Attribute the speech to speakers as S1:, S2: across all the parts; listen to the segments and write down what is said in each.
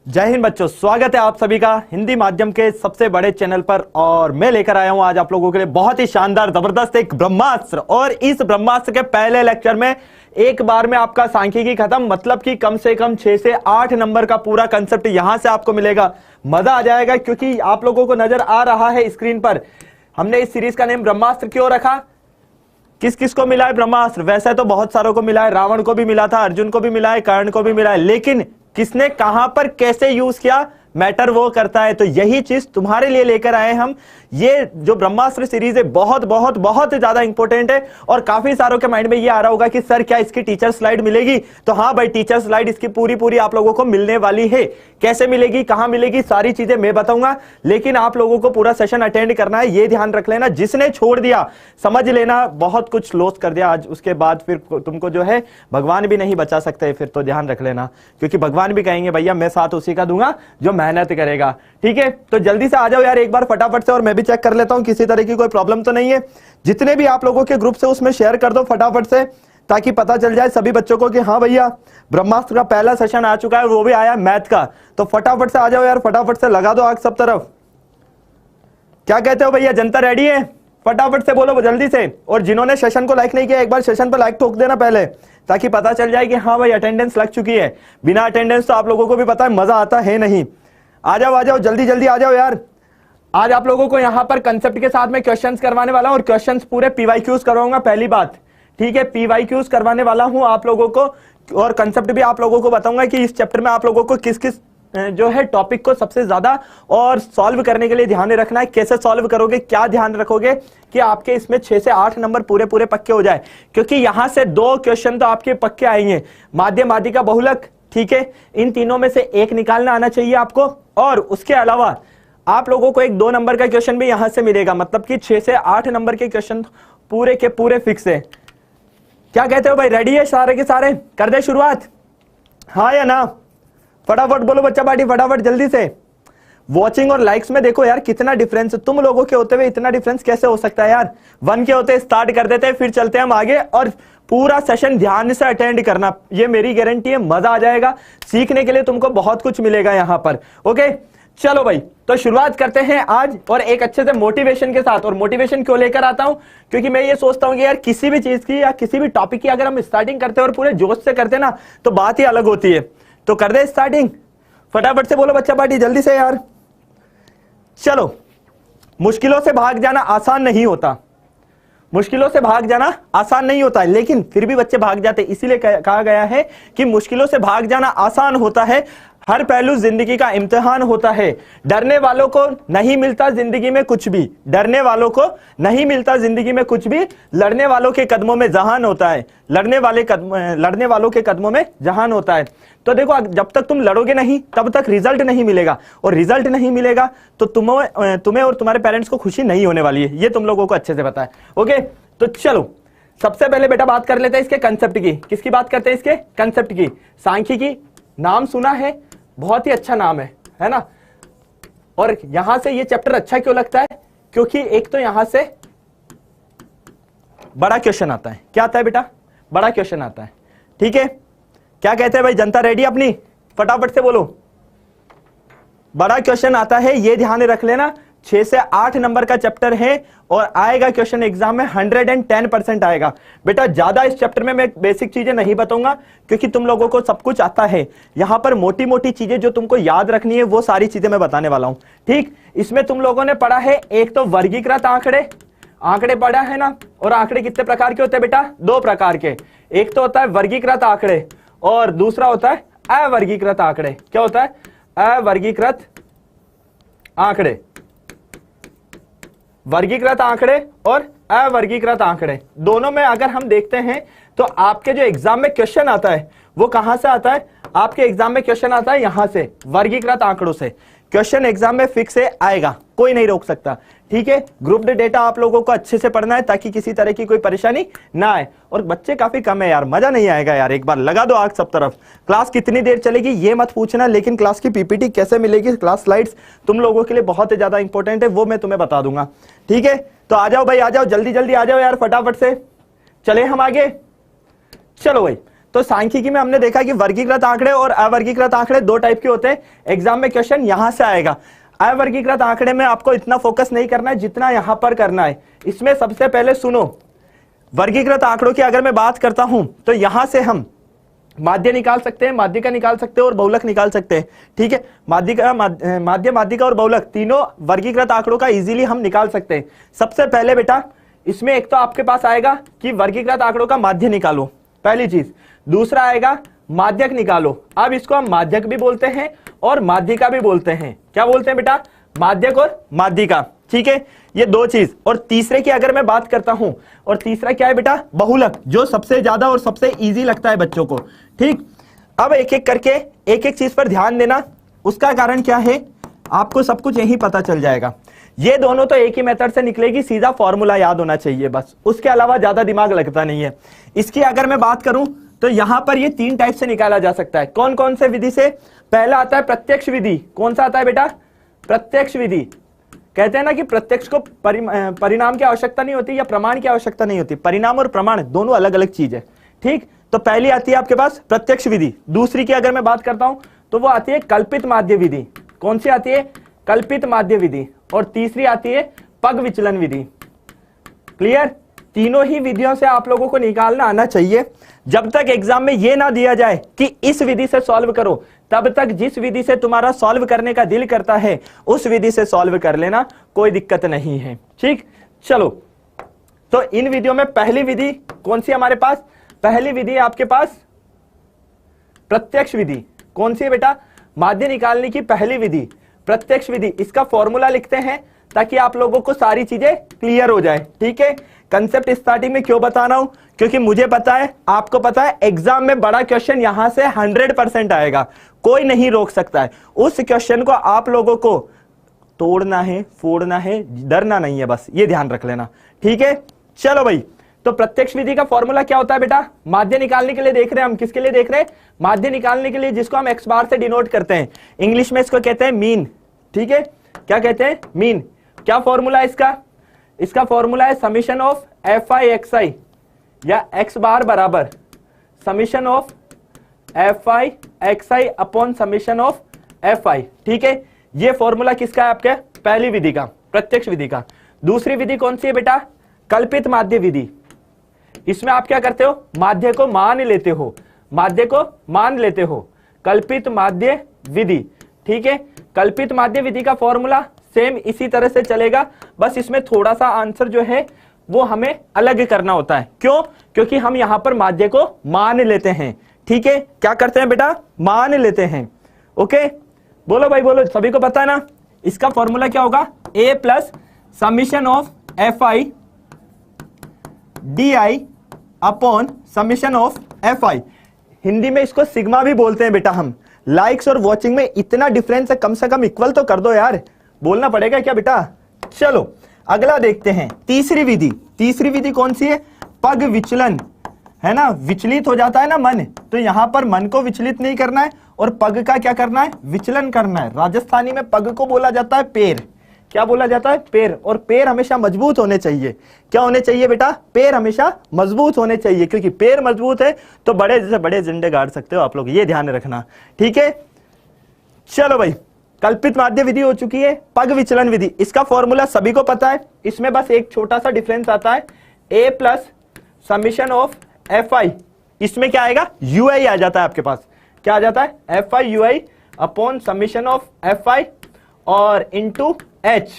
S1: जय हिंद बच्चों, स्वागत है आप सभी का हिंदी माध्यम के सबसे बड़े चैनल पर। और मैं लेकर आया हूं आज आप लोगों के लिए बहुत ही शानदार जबरदस्त एक ब्रह्मास्त्र। और इस ब्रह्मास्त्र के पहले लेक्चर में एक बार में आपका सांख्यिकी खत्म, मतलब कि कम से कम 6 से 8 नंबर का पूरा कंसेप्ट यहां से आपको मिलेगा। मजा आ जाएगा, क्योंकि आप लोगों को नजर आ रहा है स्क्रीन पर हमने इस सीरीज का नेम ब्रह्मास्त्र क्यों रखा। किस किस को मिला है ब्रह्मास्त्र? वैसे तो बहुत सारों को मिला है, रावण को भी मिला था, अर्जुन को भी मिला है, कर्ण को भी मिला है, लेकिन किसने कहां पर कैसे यूज किया मैटर वो करता है। तो यही चीज तुम्हारे लिए लेकर आए हम। ये जो ब्रह्मास्त्र सीरीज है बहुत बहुत बहुत ज्यादा इंपॉर्टेंट है। और काफी सारों के माइंड में ये आ रहा होगा कि सर क्या इसकी टीचर स्लाइड मिलेगी? तो हाँ भाई, टीचर स्लाइड इसकी पूरी पूरी आप लोगों को मिलने वाली है। कैसे मिलेगी, कहां मिलेगी, सारी चीजें मैं बताऊंगा, लेकिन आप लोगों को पूरा सेशन अटेंड करना है, ये ध्यान रख लेना। जिसने छोड़ दिया समझ लेना बहुत कुछ लॉस कर दिया आज, उसके बाद फिर तुमको जो है भगवान भी नहीं बचा सकते। फिर तो ध्यान रख लेना, क्योंकि भगवान भी कहेंगे भैया मैं साथ उसी का दूंगा जो मेहनत करेगा। ठीक है, तो जल्दी से आ जाओ यार एक बार फटाफट से। और मैं भी चेक कर लेता हूं किसी तरह की कोई प्रॉब्लम तो नहीं है। जितने भी आप लोगों के ग्रुप से उसमें शेयर कर दो फटाफट से, ताकि पता चल जाए सभी बच्चों को कि हाँ भैया ब्रह्मास्त्र का पहला सेशन आ चुका है, वो भी आया मैथ का। तो फटाफट से आ जाओ यार, फटाफट से लगा दो आग सब तरफ। क्या कहते हो भैया, जनता रेडी है? फटाफट से बोलो जल्दी से। और जिन्होंने सेशन को लाइक नहीं किया एक बार सेशन पर लाइक ठोक देना पहले, ताकि पता चल जाए कि हाँ भाई अटेंडेंस लग चुकी है। बिना अटेंडेंस तो आप लोगों को भी पता है मजा आता है नहीं। आ जाओ जल्दी जल्दी आ जाओ यार। आज आप लोगों को यहां पर कंसेप्ट के साथ में क्वेश्चंस करवाने वाला हूं, और क्वेश्चंस पूरे पीवाईक्यूज करवाऊंगा। पहली बात, ठीक है, पीवाईक्यूज करवाने वाला हूं आप लोगों को, और कंसेप्ट भी आप लोगों को बताऊंगा कि इस चैप्टर में आप लोगों को किस किस जो है टॉपिक को सबसे ज्यादा और सॉल्व करने के लिए ध्यान रखना है। कैसे सॉल्व करोगे, क्या ध्यान रखोगे कि आपके इसमें 6 से 8 नंबर पूरे पूरे पक्के हो जाए। क्योंकि यहां से 2 क्वेश्चन तो आपके पक्के आएंगे, माध्यम माध्यिका बहुलक, ठीक है, इन तीनों में से एक निकालना आना चाहिए आपको। और उसके अलावा आप लोगों को एक 2 नंबर का क्वेश्चन भी यहां से मिलेगा, मतलब कि 6 से 8 नंबर के क्वेश्चन पूरे के पूरे फिक्स है। क्या कहते हो भाई, रेडी है सारे के सारे? कर दे शुरुआत, हाँ या ना? फटाफट बोलो बच्चा पार्टी, फटाफट जल्दी से। वॉचिंग और लाइक्स में देखो यार कितना डिफरेंस, तुम लोगों के होते हुए इतना डिफरेंस कैसे हो सकता है यार। 1 के होते स्टार्ट कर देते हैं, फिर चलते हैं हम आगे। और पूरा सेशन ध्यान से अटेंड करना, ये मेरी गारंटी है, मजा आ जाएगा। सीखने के लिए तुमको बहुत कुछ मिलेगा यहां पर। ओके चलो भाई, तो शुरुआत करते हैं आज, और एक अच्छे से मोटिवेशन के साथ। और मोटिवेशन क्यों लेकर आता हूं? क्योंकि मैं ये सोचता हूं कि यार किसी भी चीज की या किसी भी टॉपिक की अगर हम स्टार्टिंग करते हैं और पूरे जोश से करते हैं ना, तो बात ही अलग होती है। तो कर दे स्टार्टिंग, फटाफट से बोलो बच्चा पार्टी जल्दी से यार। चलो, मुश्किलों से भाग जाना आसान नहीं होता, मुश्किलों से भाग जाना आसान नहीं होता है, लेकिन फिर भी बच्चे भाग जाते। इसीलिए कहा गया है कि मुश्किलों से भाग जाना आसान होता है। हर पहलू जिंदगी का इम्तिहान होता है। डरने वालों को नहीं मिलता जिंदगी में कुछ भी, डरने वालों को नहीं मिलता जिंदगी में कुछ भी, लड़ने वालों के कदमों में जहान होता है, लड़ने वालों के कदमों में जहान होता है। तो देखो, जब तक तुम लड़ोगे नहीं तब तक रिजल्ट नहीं मिलेगा, और रिजल्ट नहीं मिलेगा तो तुम्हें और तुम्हारे पेरेंट्स को खुशी नहीं होने वाली है। ये तुम लोगों को अच्छे से पता है। ओके, तो चलो सबसे पहले बेटा बात कर लेते हैं इसके कंसेप्ट की। किसकी बात करते हैं? इसके कंसेप्ट की। सांख्यिकी नाम सुना है, बहुत ही अच्छा नाम है ना। और यहां से ये चैप्टर अच्छा क्यों लगता है? क्योंकि एक तो यहां से बड़ा क्वेश्चन आता है। क्या आता है बेटा? बड़ा क्वेश्चन आता है। ठीक है, क्या कहते हैं भाई, जनता रेडी अपनी? फटाफट से बोलो। बड़ा क्वेश्चन आता है, ये ध्यान रख लेना। 6 से 8 नंबर का चैप्टर है, और आएगा क्वेश्चन एग्जाम में 110% आएगा। बेटा ज्यादा इस चैप्टर में मैं बेसिक चीजें नहीं बताऊंगा, क्योंकि तुम लोगों को सब कुछ आता है। यहां पर मोटी मोटी चीजें जो तुमको याद रखनी है वो सारी चीजें मैं बताने वाला हूं। ठीक, इसमें तुम लोगों ने पढ़ा है एक तो वर्गीकृत आंकड़े पढ़ा है ना। और आंकड़े कितने प्रकार के होते हैं बेटा? 2 प्रकार के। एक तो होता है वर्गीकृत आंकड़े, और दूसरा होता है अवर्गीकृत आंकड़े। क्या होता है? अवर्गीकृत आंकड़े। वर्गीकृत आंकड़े और अवर्गीकृत आंकड़े, दोनों में अगर हम देखते हैं तो आपके जो एग्जाम में क्वेश्चन आता है वो कहां से आता है? आपके एग्जाम में क्वेश्चन आता है यहां से, वर्गीकृत आंकड़ों से। क्वेश्चन एग्जाम में फिक्स है, आएगा, कोई नहीं रोक सकता। ठीक है, ग्रुप्ड डेटा आप लोगों को अच्छे से पढ़ना है, ताकि किसी तरह की कोई परेशानी ना आए। और बच्चे काफी कम है यार, मजा नहीं आएगा यार। एक बार लगा दो आग सब तरफ। क्लास कितनी देर चलेगी ये मत पूछना, लेकिन क्लास की पीपीटी कैसे मिलेगी, क्लास स्लाइड्स तुम लोगों के लिए बहुत ही ज्यादा इंपॉर्टेंट है, वो मैं तुम्हें बता दूंगा। ठीक है, तो आ जाओ भाई, आ जाओ जल्दी जल्दी आ जाओ यार, फटाफट से चले हम आगे। चलो भाई, तो सांख्यिकी में हमने देखा कि वर्गीकृत आंकड़े और अवर्गीकृत आंकड़े दो टाइप के होते हैं। एग्जाम में क्वेश्चन यहां से आएगा। अवर्गीकृत आंकड़े में आपको इतना फोकस नहीं करना है जितना यहां पर करना है। इसमें सबसे पहले सुनो, वर्गीकृत आंकड़ों की अगर मैं बात करता हूं तो यहां से हम माध्य निकाल सकते हैं, माध्यिका निकाल सकते हैं और बहुलक निकाल सकते हैं। ठीक है, माध्यिका, माध्य, माध्यिका और बहुलक तीनों वर्गीकृत आंकड़ों का इजीली हम निकाल सकते हैं। सबसे पहले बेटा इसमें एक तो आपके पास आएगा कि वर्गीकृत आंकड़ों का माध्य निकालो, पहली चीज। दूसरा आएगा माध्यक निकालो। अब इसको हम माध्यक भी बोलते हैं और माध्यिका भी बोलते हैं। क्या बोलते हैं बेटा? माध्यक और माध्यिका। ठीक है, ये दो चीज। और तीसरे की अगर मैं बात करता हूं, और तीसरा क्या है बेटा? बहुलक, जो सबसे ज्यादा और सबसे इजी लगता है बच्चों को। ठीक, अब एक एक करके एक एक चीज पर ध्यान देना। उसका कारण क्या है आपको सब कुछ यही पता चल जाएगा। ये दोनों तो एक ही मेथड से निकलेगी, सीधा फॉर्मूला याद होना चाहिए बस, उसके अलावा ज्यादा दिमाग लगता नहीं है। इसकी अगर मैं बात करूं तो यहां पर ये तीन टाइप से निकाला जा सकता है। कौन कौन से विधि से? पहला आता है प्रत्यक्ष विधि। कौन सा आता है बेटा? प्रत्यक्ष विधि। कहते हैं ना कि प्रत्यक्ष को परिणाम की आवश्यकता नहीं होती या प्रमाण की आवश्यकता नहीं होती। परिणाम और प्रमाण दोनों अलग अलग चीज है। ठीक, तो पहली आती है आपके पास प्रत्यक्ष विधि। दूसरी की अगर मैं बात करता हूं तो वो आती है कल्पित माध्य विधि। कौन सी आती है? कल्पित माध्य विधि। और तीसरी आती है पग विचलन विधि। क्लियर? तीनों ही विधियों से आप लोगों को निकालना आना चाहिए। जब तक एग्जाम में यह ना दिया जाए कि इस विधि से सॉल्व करो, तब तक जिस विधि से तुम्हारा सॉल्व करने का दिल करता है उस विधि से सॉल्व कर लेना, कोई दिक्कत नहीं है। ठीक, चलो तो इन विधियों में पहली विधि कौन सी हमारे पास? पहली विधि आपके पास प्रत्यक्ष विधि। कौन सी है बेटा? माध्य निकालने की पहली विधि प्रत्यक्ष विधि। इसका फॉर्मूला लिखते हैं ताकि आप लोगों को सारी चीजें क्लियर हो जाए। ठीक है, कंसेप्ट स्टार्टिंग में क्यों बता रहा हूं? क्योंकि मुझे पता है, आपको पता है, एग्जाम में बड़ा क्वेश्चन यहां से 100% आएगा, कोई नहीं रोक सकता है। उस क्वेश्चन को आप लोगों को तोड़ना है, फोड़ना है, डरना नहीं है, बस ये ध्यान रख लेना। ठीक है, चलो भाई, तो प्रत्यक्ष विधि का फॉर्मूला क्या होता है बेटा? माध्य निकालने के लिए देख रहे हैं हम। किसके लिए देख रहे हैं? माध्य निकालने के लिए, जिसको हम एक्स बार से डिनोट करते हैं। इंग्लिश में इसको कहते हैं मीन। ठीक है, क्या कहते हैं? मीन। क्या फॉर्मूला है इसका? इसका फॉर्मूला है summation of f i x i, या एक्स बार बराबर summation of f i x i upon summation of f i. ठीक है, ये फॉर्मूला किसका है? आपके पहली विधि का, प्रत्यक्ष विधि का। दूसरी विधि कौन सी है बेटा? कल्पित माध्य विधि। इसमें आप क्या करते हो? माध्य को मान लेते हो, माध्य को मान लेते हो, कल्पित माध्य विधि। ठीक है, कल्पित माध्य विधि का फॉर्मूला सेम इसी तरह से चलेगा, बस इसमें थोड़ा सा आंसर जो है वो हमें अलग करना होता है। क्यों? क्योंकि हम यहां पर माध्य को मान लेते हैं। ठीक है, क्या करते हैं बेटा? मान लेते हैं। ओके, बोलो भाई बोलो, सभी को पता है ना? इसका फॉर्मूला क्या होगा? A plus summation of f i d i upon summation of f i. Hindi में इसको सिग्मा भी बोलते हैं बेटा हम। लाइक्स और वॉचिंग में इतना डिफरेंस है, कम से कम इक्वल तो कर दो यार, बोलना पड़ेगा क्या बेटा? चलो अगला देखते हैं, तीसरी विधि। तीसरी विधि कौन सी है? पग विचलन, है ना? विचलित हो जाता है ना मन, तो यहां पर मन को विचलित नहीं करना है और पग का क्या करना है? विचलन करना है। राजस्थानी में पग को बोला जाता है पैर। क्या बोला जाता है? पैर। और पैर हमेशा मजबूत होने चाहिए। क्या होने चाहिए बेटा? पैर हमेशा मजबूत होने चाहिए, क्योंकि पैर मजबूत है तो बड़े से बड़े झंडे गाड़ सकते हो आप लोग, ये ध्यान रखना। ठीक है, चलो भाई, कल्पित माध्य विधि हो चुकी है। पग विचलन विधि, इसका फॉर्मूला सभी को पता है। इसमें बस एक छोटा सा डिफरेंस आता है, A plus summation of f i. इसमें क्या आएगा? यू आई आ जाता है आपके पास। क्या आ जाता है? F i u I upon summation of f आई और इंटू एच।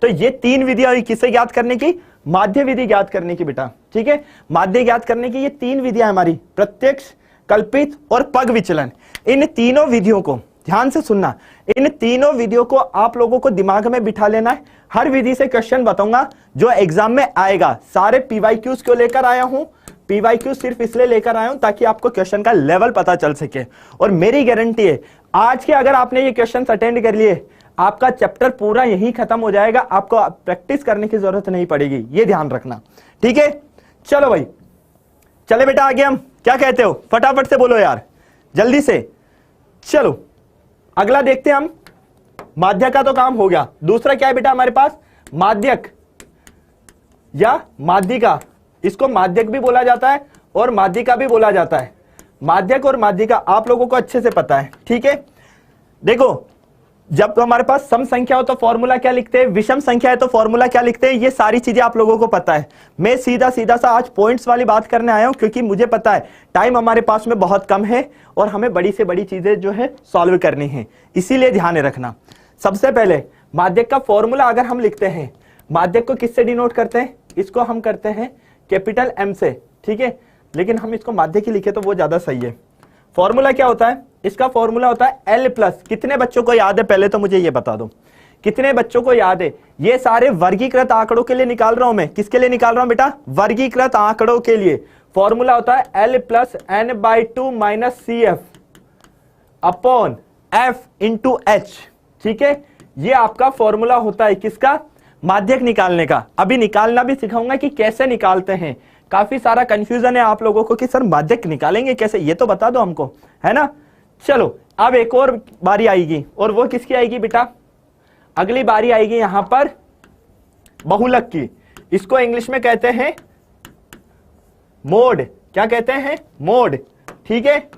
S1: तो ये तीन विधियां हुई किसे ज्ञात करने की? माध्य विधि ज्ञात करने की बेटा। ठीक है, माध्य ज्ञात करने की ये तीन विधियां हमारी, प्रत्यक्ष, कल्पित और पग विचलन। इन तीनों विधियों को ध्यान से सुनना, इन तीनों विधियों को आप लोगों को दिमाग में बिठा लेना है। हर विधि से क्वेश्चन बताऊंगा जो एग्जाम में आएगा। सारे पीवाईक्यूज क्यों लेकर आया हूं? पीवाईक्यू सिर्फ इसलिए लेकर आया हूं ताकि आपको क्वेश्चन का लेवल पता चल सके। और मेरी गारंटी है, आज के अगर आपने ये क्वेश्चन अटेंड कर लिए, आपका चैप्टर पूरा यहीं खत्म हो जाएगा, आपको प्रैक्टिस करने की जरूरत नहीं पड़ेगी, ये ध्यान रखना। ठीक है, चलो भाई, चले बेटा आगे। हम क्या कहते हो? फटाफट से बोलो यार, जल्दी से। चलो अगला देखते हैं हम। माध्य का तो काम हो गया। दूसरा क्या है बेटा हमारे पास? माध्यक या माध्यिका। इसको माध्यक भी बोला जाता है और माध्यिका भी बोला जाता है। माध्यक और माध्यिका आप लोगों को अच्छे से पता है, ठीक है। देखो, जब तो हमारे पास सम संख्या हो तो फॉर्मूला क्या लिखते हैं, विषम संख्या है तो फॉर्मूला क्या लिखते हैं, ये सारी चीजें आप लोगों को पता है। मैं सीधा सीधा सा आज पॉइंट्स वाली बात करने आया हूं, क्योंकि मुझे पता है टाइम हमारे पास में बहुत कम है और हमें बड़ी से बड़ी चीजें जो है सॉल्व करनी है, इसीलिए ध्यान रखना। सबसे पहले माध्यक का फॉर्मूला अगर हम लिखते हैं, माध्यक को किससे डिनोट करते हैं, इसको हम करते हैं कैपिटल एम से, ठीक है। लेकिन हम इसको माध्यक ही लिखे तो वो ज्यादा सही है। फॉर्मूला क्या होता है, इसका फॉर्मूला होता है एल प्लस, कितने बच्चों को याद है पहले तो मुझे ये बता दो, कितने बच्चों को याद है। ये सारे वर्गीकृत आंकड़ों के लिए निकाल रहा हूं मैं, किसके लिए निकाल रहा हूं बेटा, वर्गीकृत आंकड़ों के लिए। फॉर्मूला होता है L plus N by two minus C F upon F into H, ठीक है। ये आपका फॉर्मूला होता है किसका, माध्यक निकालने का। अभी निकालना भी सिखाऊंगा कि कैसे निकालते हैं। काफी सारा कंफ्यूजन है आप लोगों को कि सर माध्यक निकालेंगे कैसे, ये तो बता दो हमको, है ना। चलो अब एक और बारी आएगी, और वो किसकी आएगी बेटा, अगली बारी आएगी यहां पर बहुलक की। इसको इंग्लिश में कहते हैं मोड, क्या कहते हैं, मोड, ठीक है।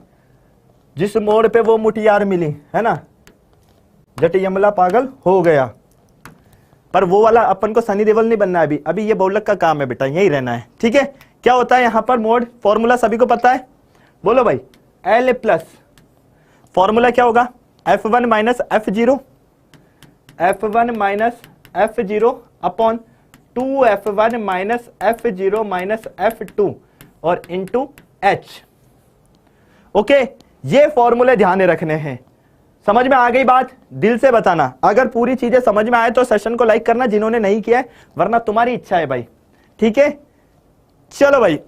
S1: जिस मोड़ पे वो मुठियार मिली, है ना, जट यमला पागल हो गया। पर वो वाला अपन को सनी देओल नहीं बनना है अभी, अभी ये बहुलक का काम है बेटा, यही रहना है, ठीक है। क्या होता है यहां पर मोड, फॉर्मूला सभी को पता है, बोलो भाई, एल प्लस फॉर्मूला क्या होगा, F1 minus F0, F1 minus F0 upon 2F1 minus F0 minus F2 और इंटू H। ओके, ये फॉर्मूले ध्यान रखने हैं। समझ में आ गई बात, दिल से बताना। अगर पूरी चीजें समझ में आए तो सेशन को लाइक करना, जिन्होंने नहीं किया है, वरना तुम्हारी इच्छा है भाई, ठीक है। चलो भाई,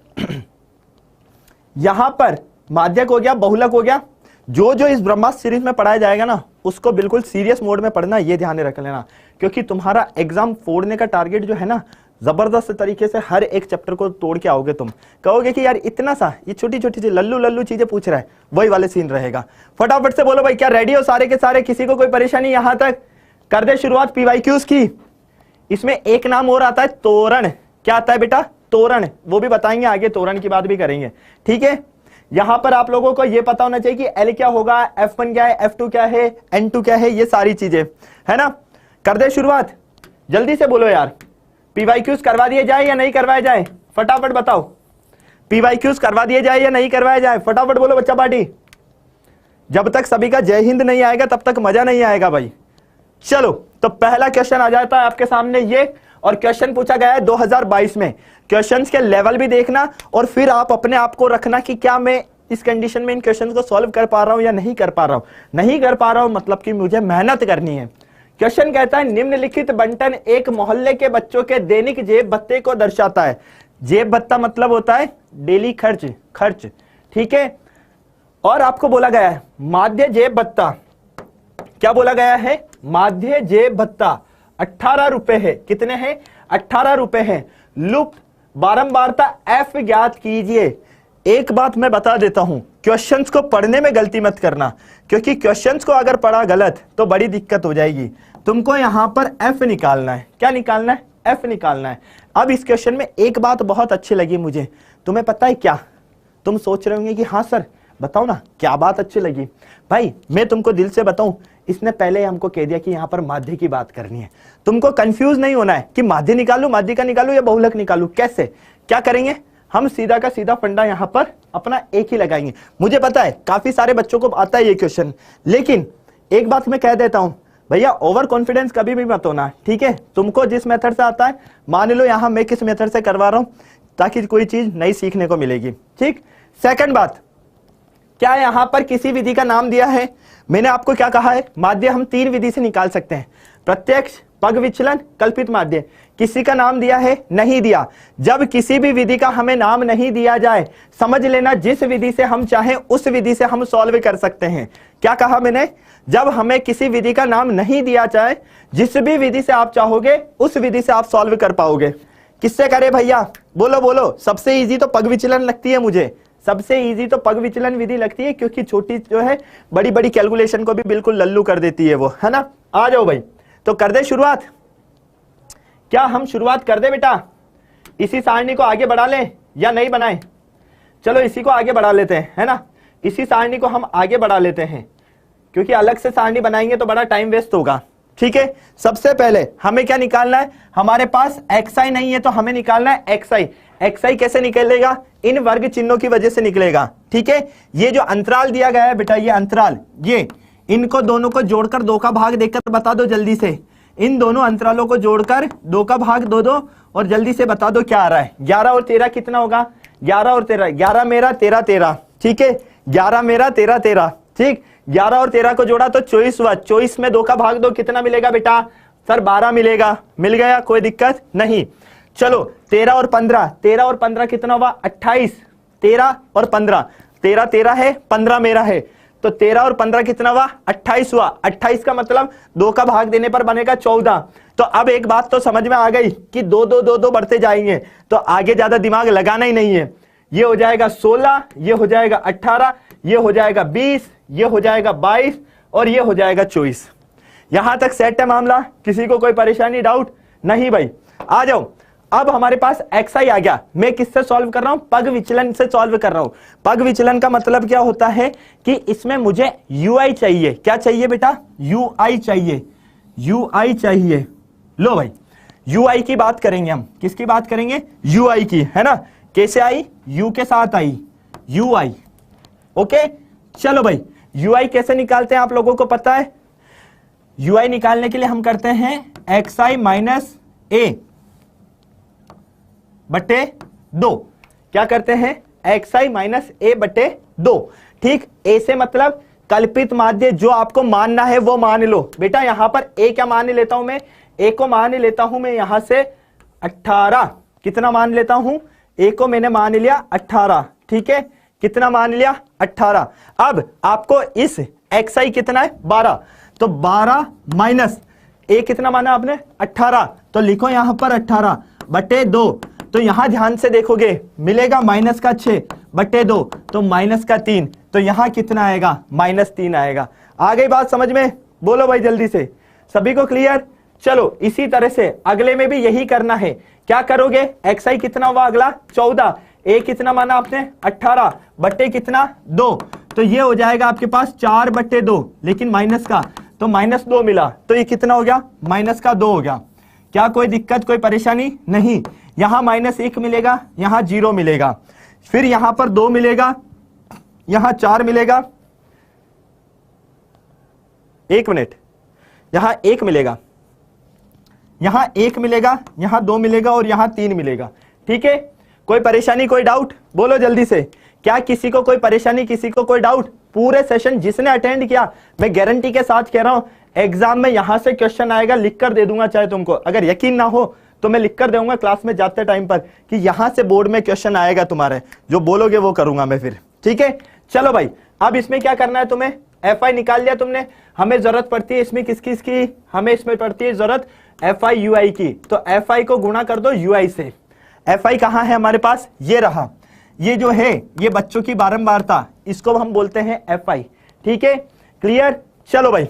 S1: यहां पर माध्यक हो गया, बहुलक हो गया। जो जो इस ब्रह्मास्त्र सीरीज में पढ़ाया जाएगा ना, उसको बिल्कुल सीरियस मोड में पढ़ना, ये ध्यान रख लेना, क्योंकि तुम्हारा एग्जाम फोड़ने का टारगेट जो है ना, जबरदस्त तरीके से हर एक चैप्टर को तोड़ के आओगे। तुम कहोगे कि यार इतना सा, ये छोटी छोटी सी लल्लू लल्लू चीजें पूछ रहा है, वही वाले सीन रहेगा। फटाफट से बोलो भाई, क्या रेडी हो सारे के सारे, किसी को कोई परेशानी यहां तक, कर दे शुरुआत पीवाईक्यूज की। इसमें एक नाम और आता है तोरण, क्या आता है बेटा, तोरण, वो भी बताएंगे आगे, तोरण की बात भी करेंगे, ठीक है। यहां पर आप लोगों को यह पता होना चाहिए कि एल क्या होगा, F1 क्या है, F2 क्या है, N2 क्या है, ये सारी चीजें, है ना। कर दे शुरुआत, जल्दी से बोलो यार, पीवाईक्यूज करवा दिए जाए या नहीं करवाए जाए, फटाफट बताओ। पीवाईक्यूज करवा दिए जाए या नहीं करवाए जाए, फटाफट बोलो बच्चा पार्टी। जब तक सभी का जय हिंद नहीं आएगा तब तक मजा नहीं आएगा भाई। चलो, तो पहला क्वेश्चन आ जाता है आपके सामने ये, और क्वेश्चन पूछा गया है 2022 में। क्वेश्चंस के लेवल भी देखना, और फिर आप अपने आप को रखना कि क्या मैं इस कंडीशन में इन क्वेश्चंस को सॉल्व कर पा रहा हूं या नहीं कर पा रहा हूं। नहीं कर पा रहा हूं मतलब कि मुझे मेहनत करनी है। क्वेश्चन कहता है निम्नलिखित बंटन एक मोहल्ले के बच्चों के दैनिक जेब भत्ते को दर्शाता है। जेब भत्ता मतलब होता है डेली खर्च, खर्च, ठीक है। और आपको बोला गया है माध्य जेब भत्ता, क्या बोला गया है, माध्य जेब भत्ता 18 रुपए है। कितने हैं, 18 रुपए है। लुप्त बारंबारता F ज्ञात कीजिए। एक बात मैं बता देता हूं, क्वेश्चंस को पढ़ने में गलती मत करना, क्योंकि क्वेश्चंस को अगर पढ़ा गलत तो बड़ी दिक्कत हो जाएगी। तुमको यहां पर F निकालना है, क्या निकालना है, F निकालना है। अब इस क्वेश्चन में एक बात बहुत अच्छी लगी मुझे, तुम्हें पता है क्या, तुम सोच रहे होंगे कि हाँ सर बताओ ना क्या बात अच्छी लगी। भाई मैं तुमको दिल से बताऊं, इसने पहले हमको कह दिया कि यहां पर माध्य की बात करनी है। तुमको कंफ्यूज नहीं होना है कि माध्य निकालूं, माध्य का निकालूं या बहुलक निकालूं, कैसे क्या करेंगे हम, सीधा का सीधा फंडा यहां पर अपना एक ही लगाएंगे। मुझे पता है काफी सारे बच्चों को आता है ये क्वेश्चन, लेकिन एक बात मैं कह देता हूं भैया, ओवर कॉन्फिडेंस कभी भी मत होना, ठीक है। तुमको जिस मेथड से आता है, मान लो यहां मैं किस मेथड से करवा रहा हूं, ताकि कोई चीज नई सीखने को मिलेगी, ठीक। सेकंड बात, क्या यहां पर किसी विधि का नाम दिया है, मैंने आपको क्या कहा है, माध्य हम 3 विधि से निकाल सकते हैं, प्रत्यक्ष, पग विचलन, कल्पित माध्य। किसी का नाम दिया है, नहीं दिया। जब किसी भी विधि का हमें नाम नहीं दिया जाए, समझ लेना जिस विधि से हम चाहें उस विधि से हम सॉल्व कर सकते हैं। क्या कहा मैंने, जब हमें किसी विधि का नाम नहीं दिया जाए, जिस भी विधि से आप चाहोगे उस विधि से आप सॉल्व कर पाओगे। किससे करे भैया, बोलो बोलो। सबसे इजी तो पग विचलन लगती है मुझे, सबसे इजी तो पग विचलन विधि लगती है, क्योंकि छोटी जो है बड़ी बड़ी कैलकुलेशन को भी बिल्कुल लल्लू कर देती है वो, है ना। आ जाओ भाई, तो कर दे शुरुआत। क्या हम शुरुआत कर दे बेटा, इसी सारणी को आगे बढ़ा लें या नहीं बनाए, चलो इसी को आगे बढ़ा लेते हैं, है ना। इसी सारणी को हम आगे बढ़ा लेते हैं, क्योंकि अलग से सारणी बनाएंगे तो बड़ा टाइम वेस्ट होगा। ठीक है, सबसे पहले हमें क्या निकालना है, हमारे पास xi नहीं है तो हमें निकालना है xi। xi कैसे निकलेगा, इन वर्ग चिन्हों की वजह से निकलेगा। ठीक है, ये जो अंतराल दिया गया है बेटा, ये अंतराल, ये इनको दोनों को जोड़कर 2 का भाग देकर बता दो जल्दी से। इन दोनों अंतरालों को जोड़कर 2 का भाग दो और जल्दी से बता दो क्या आ रहा है। 11 और 13 कितना होगा, 11 और 13, 11 मेरा 13 13। ठीक है, 11 मेरा 13 13। ठीक, 11 और 13 को जोड़ा तो 24 हुआ। 24 में 2 का भाग दो, कितना मिलेगा बेटा, सर 12 मिलेगा। मिल गया, कोई दिक्कत नहीं। चलो 13 और 15, 13 और 15 कितना हुआ, 28। 13 और 15, 13 13 है, 15 मेरा है, तो 13 और 15 कितना हुआ, 28 हुआ। 28 का मतलब 2 का भाग देने पर बनेगा 14। तो अब एक बात तो समझ में आ गई कि 2 2 2 2 बढ़ते जाएंगे, तो आगे ज्यादा दिमाग लगाना ही नहीं है। ये हो जाएगा 16, ये हो जाएगा 18, ये हो जाएगा 20, ये हो जाएगा 22 और ये हो जाएगा 24। यहां तक सेट है मामला, किसी को कोई परेशानी, डाउट नहीं भाई। आ जाओ, अब हमारे पास xi आ गया। मैं किससे सॉल्व कर रहा हूं, पग विचलन से सॉल्व कर रहा हूं। पग विचलन का मतलब क्या होता है कि इसमें मुझे ui चाहिए। क्या चाहिए बेटा, ui चाहिए, ui चाहिए। लो भाई, ui की बात करेंगे हम, किसकी बात करेंगे, ui की, है ना। कैसे आई, u के साथ आई, ui। ओके, चलो भाई, ui कैसे निकालते हैं आप लोगों को पता है। ui निकालने के लिए हम करते हैं xi माइनस a बटे 2। क्या करते हैं, xi माइनस a बटे 2। ठीक, a से मतलब कल्पित माध्य, जो आपको मानना है वो मान लो बेटा। यहां पर a क्या मान लेता हूं मैं, a को मान लेता हूं मैं यहां से 18। कितना मान लेता हूं, a को मैंने मान लिया 18। ठीक है, कितना मान लिया, 18। अब आपको इस xi कितना है, 12, तो 12 माइनस a कितना माना आपने, 18, तो लिखो यहां पर 18 बटे 2। तो यहां ध्यान से देखोगे मिलेगा माइनस का 6 बटे 2, तो माइनस का 3, तो यहां कितना आएगा, -3 आएगा। आ गई बात समझ में, बोलो भाई जल्दी से, सभी को क्लियर। चलो इसी तरह से अगले में भी यही करना है। क्या करोगे, xi कितना हुआ अगला, 14, a कितना माना आपने, 18 बटे कितना, 2, तो ये हो जाएगा आपके पास 4 बटे 2, लेकिन माइनस का, तो -2 मिला, तो ये कितना हो गया, -2 हो गया। क्या कोई दिक्कत, कोई परेशानी नहीं। यहां -1 मिलेगा, यहां 0 मिलेगा, फिर यहां पर 2 मिलेगा, यहां 4 मिलेगा, 1 मिनट, यहां 1 मिलेगा, यहां 1 मिलेगा, यहां 2 मिलेगा और यहां 3 मिलेगा। ठीक है, कोई परेशानी, कोई डाउट, बोलो जल्दी से। क्या किसी को कोई परेशानी, किसी को कोई डाउट। पूरे सेशन जिसने अटेंड किया, मैं गारंटी के साथ कह रहा हूं एग्जाम में यहां से क्वेश्चन आएगा, लिख कर दे दूंगा चाहे तुमको। अगर यकीन ना हो तो मैं लिख कर दूंगा क्लास में जाते टाइम पर कि यहां से बोर्ड में क्वेश्चन आएगा तुम्हारे, जो बोलोगे वो करूंगा मैं फिर। ठीक है, चलो भाई, अब इसमें क्या करना है तुम्हें, fi निकाल लिया तुमने। हमें जरूरत पड़ती है इसमें किसकी, इसकी हमें इसमें पड़ती है जरूरत fi ui की। तो fi को गुणा कर दो ui से। fi कहां है हमारे पास, ये रहा, ये जो है ये बच्चों की बारंबारता, इसको हम बोलते हैं fi। ठीक है, क्लियर। चलो भाई,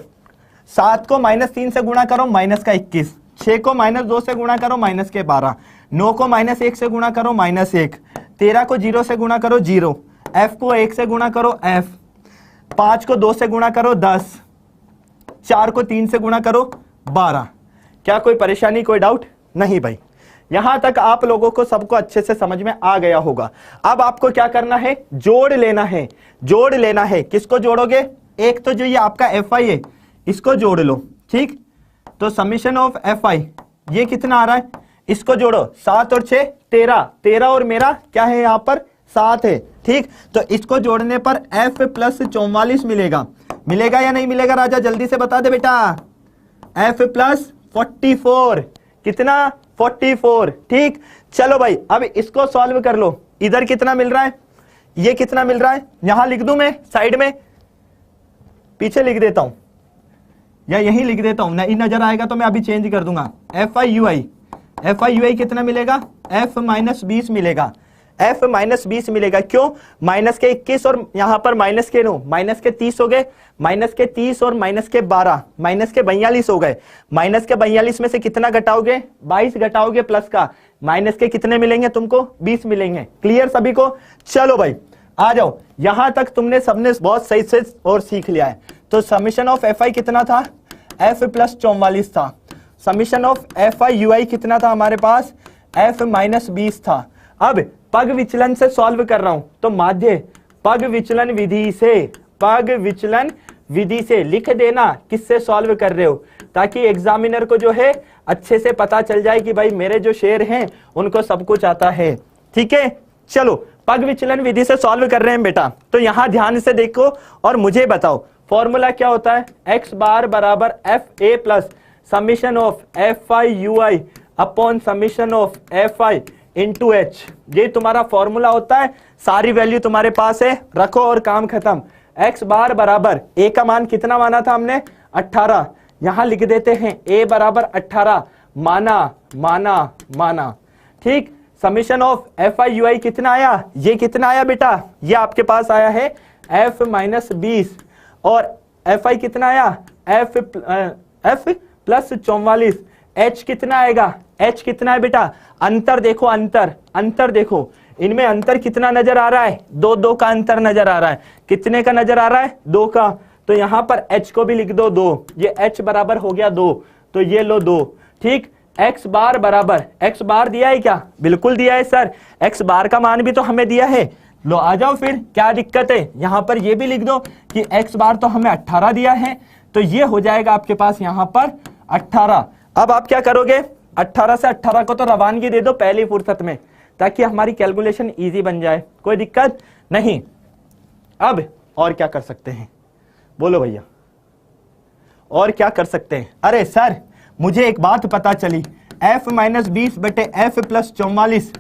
S1: 7 को -3 से गुणा करो, -21, 6 को -2 से गुणा करो, -12, 9 को -1 से गुणा करो, -1, 13 को 0 से गुणा करो, 0, f को 1 से गुणा करो, f, 5 को 2 से गुणा करो, 10, 4 को 3 से गुणा करो, 12। क्या कोई परेशानी, कोई डाउट नहीं भाई। यहां तक आप लोगों को सबको अच्छे से समझ में आ गया होगा। अब आपको क्या करना है, जोड़ लेना है, जोड़ लेना है। किसको जोड़ोगे, एक तो जो ये आपका fi है इसको जोड़ लो। ठीक, तो समीशन ऑफ fi ये कितना आ रहा है, इसको जोड़ो, 7 और 6 13, 13 और मेरा क्या है यहाँ पर 7 है। ठीक, तो इसको जोड़ने पर f प्लस 44 मिलेगा। मिलेगा या नहीं मिलेगा राजा, जल्दी से बता दे बेटा। f प्लस 44, कितना, 44। ठीक, चलो भाई, अब इसको सॉल्व कर लो। इधर कितना मिल रहा है, ये कितना मिल रहा है, यहां लिख दूं मैं साइड में, पीछे लिख देता हूं या यहीं लिख देता हूं, नहीं नजर आएगा तो मैं अभी चेंज कर दूंगा। fi ui कितना मिलेगा, f -20 मिलेगा, f -20 मिलेगा। क्यों, -21 और यहां पर -9, -30 हो गए, -30 और -12, -42 हो गए। -42 में से कितना घटाओगे, 22 घटाओगे प्लस का, माइनस के कितने मिलेंगे तुमको, 20 मिलेंगे। क्लियर सभी को। चलो भाई, आ जाओ, यहां तक तुमने सबने बहुत सही से और सीख लिया है। तो समीशन ऑफ एफ आई कितना था, एफ प्लस 44 था। Summation of f i u i कितना था हमारे पास, एफ माइनस 20 था। अब पग विचलन से सॉल्व कर रहा हूं, तो माध्य पग विचलन विधि से, पग विचलन विधि से लिख देना किससे सॉल्व कर रहे हो, ताकि एग्जामिनर को जो है अच्छे से पता चल जाए कि भाई मेरे जो शेर हैं उनको सब कुछ आता है। ठीक है, चलो पग विचलन विधि से सॉल्व कर रहे हैं बेटा। तो यहां ध्यान से देखो और मुझे बताओ फॉर्मूला क्या होता है, एक्स बार बराबर F A plus summation of f i u I upon summation of f I into H. ये तुम्हारा फॉर्मूला होता है, सारी वैल्यू तुम्हारे पास है, रखो और काम खत्म। एक्स बार बराबर ए का मान कितना माना था हमने, 18, यहां लिख देते हैं ए बराबर 18 माना माना माना। ठीक, summation of f i u i कितना आया, ये कितना आया बेटा, ये आपके पास आया है एफ माइनस 20, और एफ आई कितना आया, एफ प्लस 44। एच कितना आएगा, एच कितना है बेटा, अंतर देखो, अंतर देखो, इनमें अंतर कितना नजर आ रहा है, 2 का अंतर नजर आ रहा है। कितने का नजर आ रहा है, 2 का। तो यहां पर h को भी लिख दो 2, ये h बराबर हो गया 2, तो ये लो 2। ठीक, x बार बराबर, x बार दिया है क्या, बिल्कुल दिया है सर, x बार का मान भी तो हमें दिया है। लो आ जाओ फिर, क्या दिक्कत है, यहां पर ये भी लिख दो कि x बार तो हमें 18 दिया है, तो ये हो जाएगा आपके पास यहां पर 18। अब आप क्या करोगे, 18 से 18 को तो रवानगी दे दो पहली फुर्सत में, ताकि हमारी कैलकुलेशन इजी बन जाए, कोई दिक्कत नहीं। अब और क्या कर सकते हैं, बोलो भैया, और क्या कर सकते हैं। अरे सर मुझे एक बात पता चली, f माइनस 20 बटे f प्लस 44,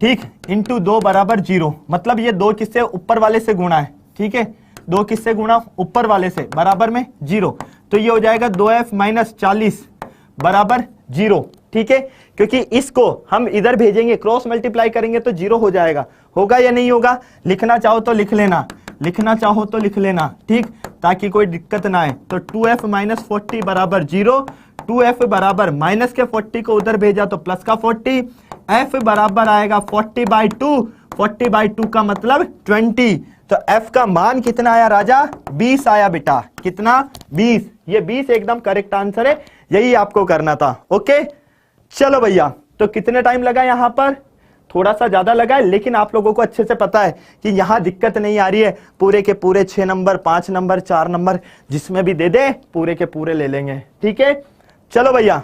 S1: ठीक, इंटू 2 बराबर 0, मतलब ये 2 किससे ऊपर वाले से गुणा है। ठीक है, 2 किससे गुणा, ऊपर वाले से, बराबर में 0, तो ये हो जाएगा 2f माइनस 40 बराबर 0। ठीक है, क्योंकि इसको हम इधर भेजेंगे, क्रॉस मल्टीप्लाई करेंगे तो 0 हो जाएगा। होगा या नहीं होगा, लिखना चाहो तो लिख लेना, लिखना चाहो तो लिख लेना, ठीक, ताकि कोई दिक्कत ना आए। तो 2f माइनस 40 बराबर 0, 2f बराबर माइनस के 40 को उधर भेजा तो प्लस का 40, f बराबर आएगा 40/2, 40/2 का मतलब 20। तो f का मान कितना आया राजा, 20 आया बेटा, कितना, 20। ये 20 एकदम करेक्ट आंसर है, यही आपको करना था। ओके, चलो भैया, तो कितने टाइम लगा यहां पर, थोड़ा सा ज्यादा लगा है, लेकिन आप लोगों को अच्छे से पता है कि यहां दिक्कत नहीं आ रही है। पूरे के पूरे 6 नंबर, 5 नंबर, 4 नंबर जिसमें भी दे दे, पूरे के पूरे ले लेंगे। ठीक है, चलो भैया,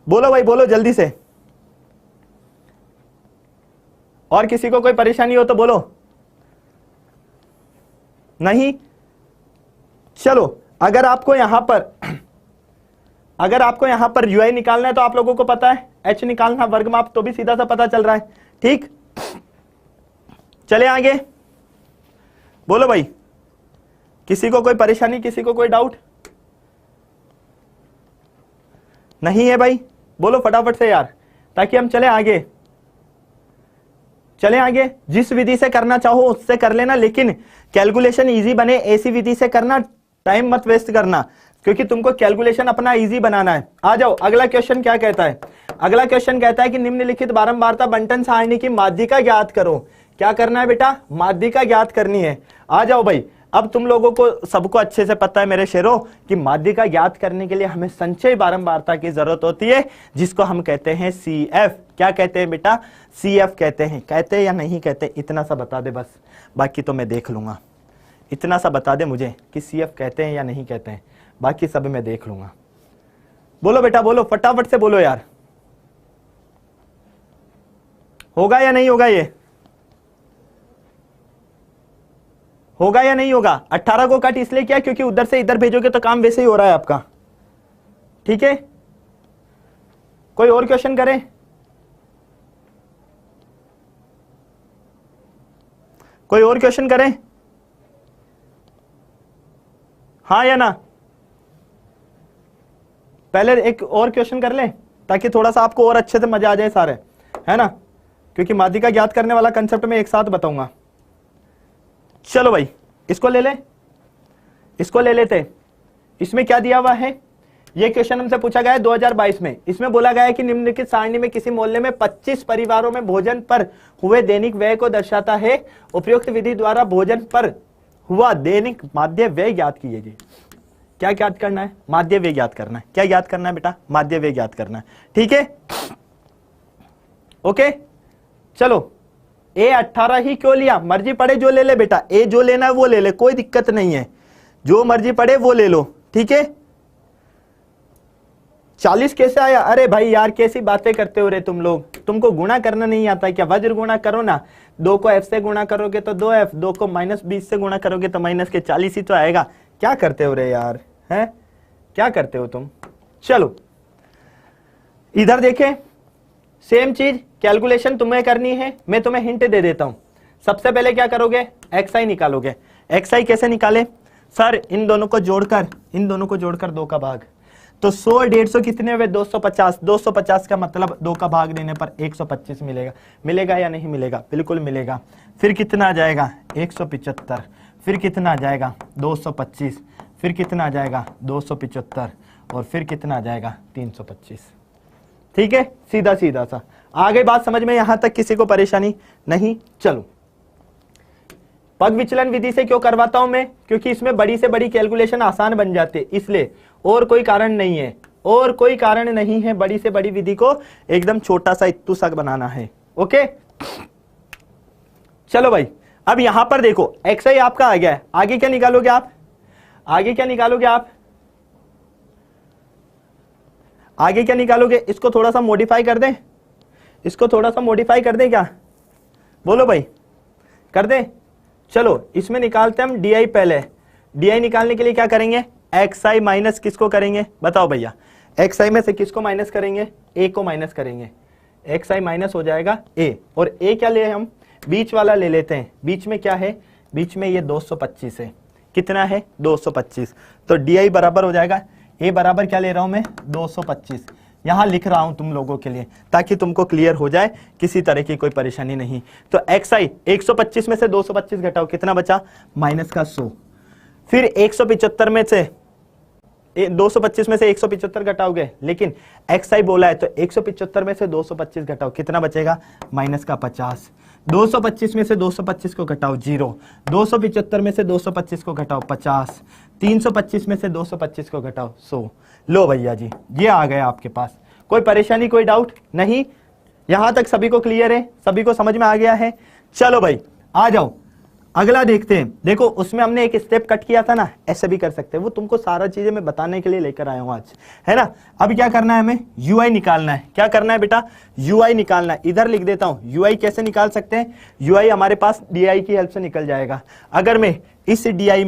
S1: बोलो भाई, बोलो जल्दी से, और किसी को कोई परेशानी हो तो बोलो। नहीं, चलो, अगर आपको यहां पर यूआई निकालना है तो आप लोगों को पता है, एच निकालना वर्ग माप तो भी सीधा सा पता चल रहा है। ठीक, चले आगे, बोलो भाई, किसी को कोई परेशानी, किसी को कोई डाउट नहीं है भाई, बोलो फटाफट से यार, ताकि हम चले आगे। चले आगे, जिस विधि से करना चाहो उससे कर लेना, लेकिन कैलकुलेशन इजी बने ऐसी विधि से करना, टाइम मत वेस्ट करना, क्योंकि तुमको कैलकुलेशन अपना इजी बनाना है। आ जाओ, अगला क्वेश्चन क्या कहता है, अगला क्वेश्चन कहता है कि निम्नलिखित बारंबारता बंटन सारणी की माध्यिका ज्ञात करो। क्या करना है बेटा, माध्यिका ज्ञात करनी है। आ जाओ भाई, अब तुम लोगों को सबको अच्छे से पता है मेरे शेरों कि माध्यिका ज्ञात करने के लिए हमें संचय बारंबारता की जरूरत होती है, जिसको हम कहते हैं CF। क्या कहते हैं बेटा, CF कहते हैं। कहते हैं या नहीं कहते, इतना सा बता दे बस, बाकी तो मैं देख लूंगा। इतना सा बता दे मुझे कि CF कहते हैं या नहीं कहते हैं, बाकी सब मैं देख लूंगा। बोलो बेटा, बोलो फटाफट से बोलो यार, होगा या नहीं होगा, ये होगा या नहीं होगा। 18 को कट इसलिए किया क्योंकि उधर से इधर भेजोगे तो काम वैसे ही हो रहा है आपका। ठीक है, कोई और क्वेश्चन करें, कोई और क्वेश्चन करें, हाँ या ना। पहले एक और क्वेश्चन कर ले ताकि थोड़ा सा आपको और अच्छे से मजा आ जाए सारे, है ना, क्योंकि माध्यिका ज्ञात करने वाला कंसेप्ट में एक साथ बताऊंगा। चलो भाई, इसको ले ले, इसको ले लेते। इसमें क्या दिया हुआ है ये क्वेश्चन हमसे पूछा गया है 2022 में। इसमें बोला गया है कि निम्नलिखित सारणी में किसी मोहल्ले में 25 परिवारों में भोजन पर हुए दैनिक व्यय को दर्शाता है। उपयुक्त विधि द्वारा भोजन पर हुआ दैनिक माध्य व्यय ज्ञात कीजिए। क्या ज्ञात करना है? माध्य व्यय ज्ञात करना है। क्या ज्ञात करना है बेटा? माध्य व्यय ज्ञात करना है। ठीक है, ओके। चलो, ए 18 ही क्यों लिया? मर्जी पड़े जो ले ले बेटा, ए जो लेना है वो ले ले, कोई दिक्कत नहीं है, जो मर्जी पड़े वो ले लो। ठीक है, 40 कैसे आया? अरे भाई यार, कैसी बातें करते हो रे तुम लोग, तुमको गुणा करना नहीं आता क्या? वज्र गुणा करो ना, 2 को f से गुणा करोगे तो 2f, 2 को -20 से गुणा करोगे तो -40 ही तो आएगा। क्या करते हो रे यार, हैं क्या करते हो तुम? चलो इधर देखें, सेम चीज कैलकुलेशन तुम्हें करनी है, मैं तुम्हें हिंट दे देता हूं। सबसे पहले क्या करोगे? xi निकालोगे। xi कैसे निकाले सर? इन दोनों को जोड़कर 2 का भाग, तो 100 150 कितने हुए? 250। 250 का मतलब 2 का भाग देने पर 125 मिलेगा। मिलेगा या नहीं मिलेगा? बिल्कुल मिलेगा। फिर कितना आ जाएगा? 175। फिर कितना आ जाएगा? 225। फिर कितना आ जाएगा? 275। और फिर कितना आ जाएगा? 325। ठीक है, सीधा सीधा सा आ गई बात समझ में? यहां तक किसी को परेशानी नहीं? चलो, पग विचलन विधि से क्यों करवाता हूं मैं? क्योंकि इसमें बड़ी से बड़ी कैलकुलेशन आसान बन जाती है, इसलिए। और कोई कारण नहीं है, और कोई कारण नहीं है। बड़ी से बड़ी विधि को एकदम छोटा सा इत्तू सा बनाना है। ओके, चलो भाई, अब यहां पर देखो xi आपका आ गया है। आगे क्या निकालोगे आप? आगे क्या निकालोगे आप? आगे क्या निकालोगे? इसको थोड़ा सा मॉडिफाई कर दें, इसको थोड़ा सा मॉडिफाई कर दें क्या? बोलो भाई, कर दें? चलो इसमें निकालते हैं हम डी पहले। डी निकालने के लिए क्या करेंगे? xi माइनस किसको करेंगे? बताओ भैया, xi में से किसको माइनस करेंगे? a को माइनस करेंगे। xi माइनस हो जाएगा a, और a क्या ले हम? बीच वाला ले लेते हैं। बीच में क्या है? बीच में ये 225 है। कितना है? 225। तो डी बराबर हो जाएगा, a बराबर क्या ले रहा हूं मैं? 225। यहां लिख रहा हूं तुम लोगों के लिए ताकि तुमको क्लियर हो जाए, किसी तरह की कोई परेशानी नहीं। तो xi 125 में से 225 घटाओ, कितना बचा? -100। फिर 175 में से 225 में से 175 घटाओगे, लेकिन xi बोला है तो 175 में से 225 घटाओ, कितना बचेगा? -50। 225 में से 225 को घटाओ 0। 275 में से 225 को घटाओ 50। 325 में से 225 को घटाओ 100। लो भैया जी, ये आ गया आपके पास। कोई परेशानी, कोई डाउट नहीं? यहां तक सभी को क्लियर है? सभी को समझ में आ गया है? चलो भाई आ जाओ, अगला देखते हैं। देखो उसमें हमने एक स्टेप कट किया था ना, ऐसे भी कर सकते हैं। वो तुमको सारा चीजें मैं बताने के लिए लेकर आया हूं आज, है ना। अब क्या करना है हमें? ui निकालना है। क्या करना है बेटा? ui निकालना है। इधर लिख देता हूं। ui कैसे निकाल सकते हैं? ui हमारे पास di की हेल्प से निकल जाएगा। अगर मैं इस di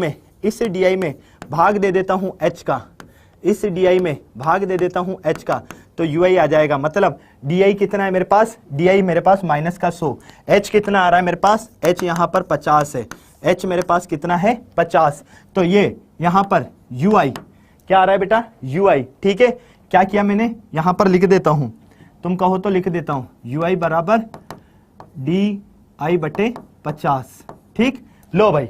S1: में भाग दे देता हूं h का, इस di में भाग दे देता हूं h का, तो ui आ जाएगा। मतलब di कितना है मेरे पास? di मेरे पास -100। h कितना आ रहा है मेरे पास? h यहाँ पर 50 है। h मेरे पास कितना है? 50। तो ये यहाँ पर ui क्या आ रहा है बेटा? ui। ठीक है, क्या किया मैंने? यहाँ पर लिख देता हूँ, तुम कहो तो लिख देता हूँ, ui बराबर di/50। ठीक, लो भाई,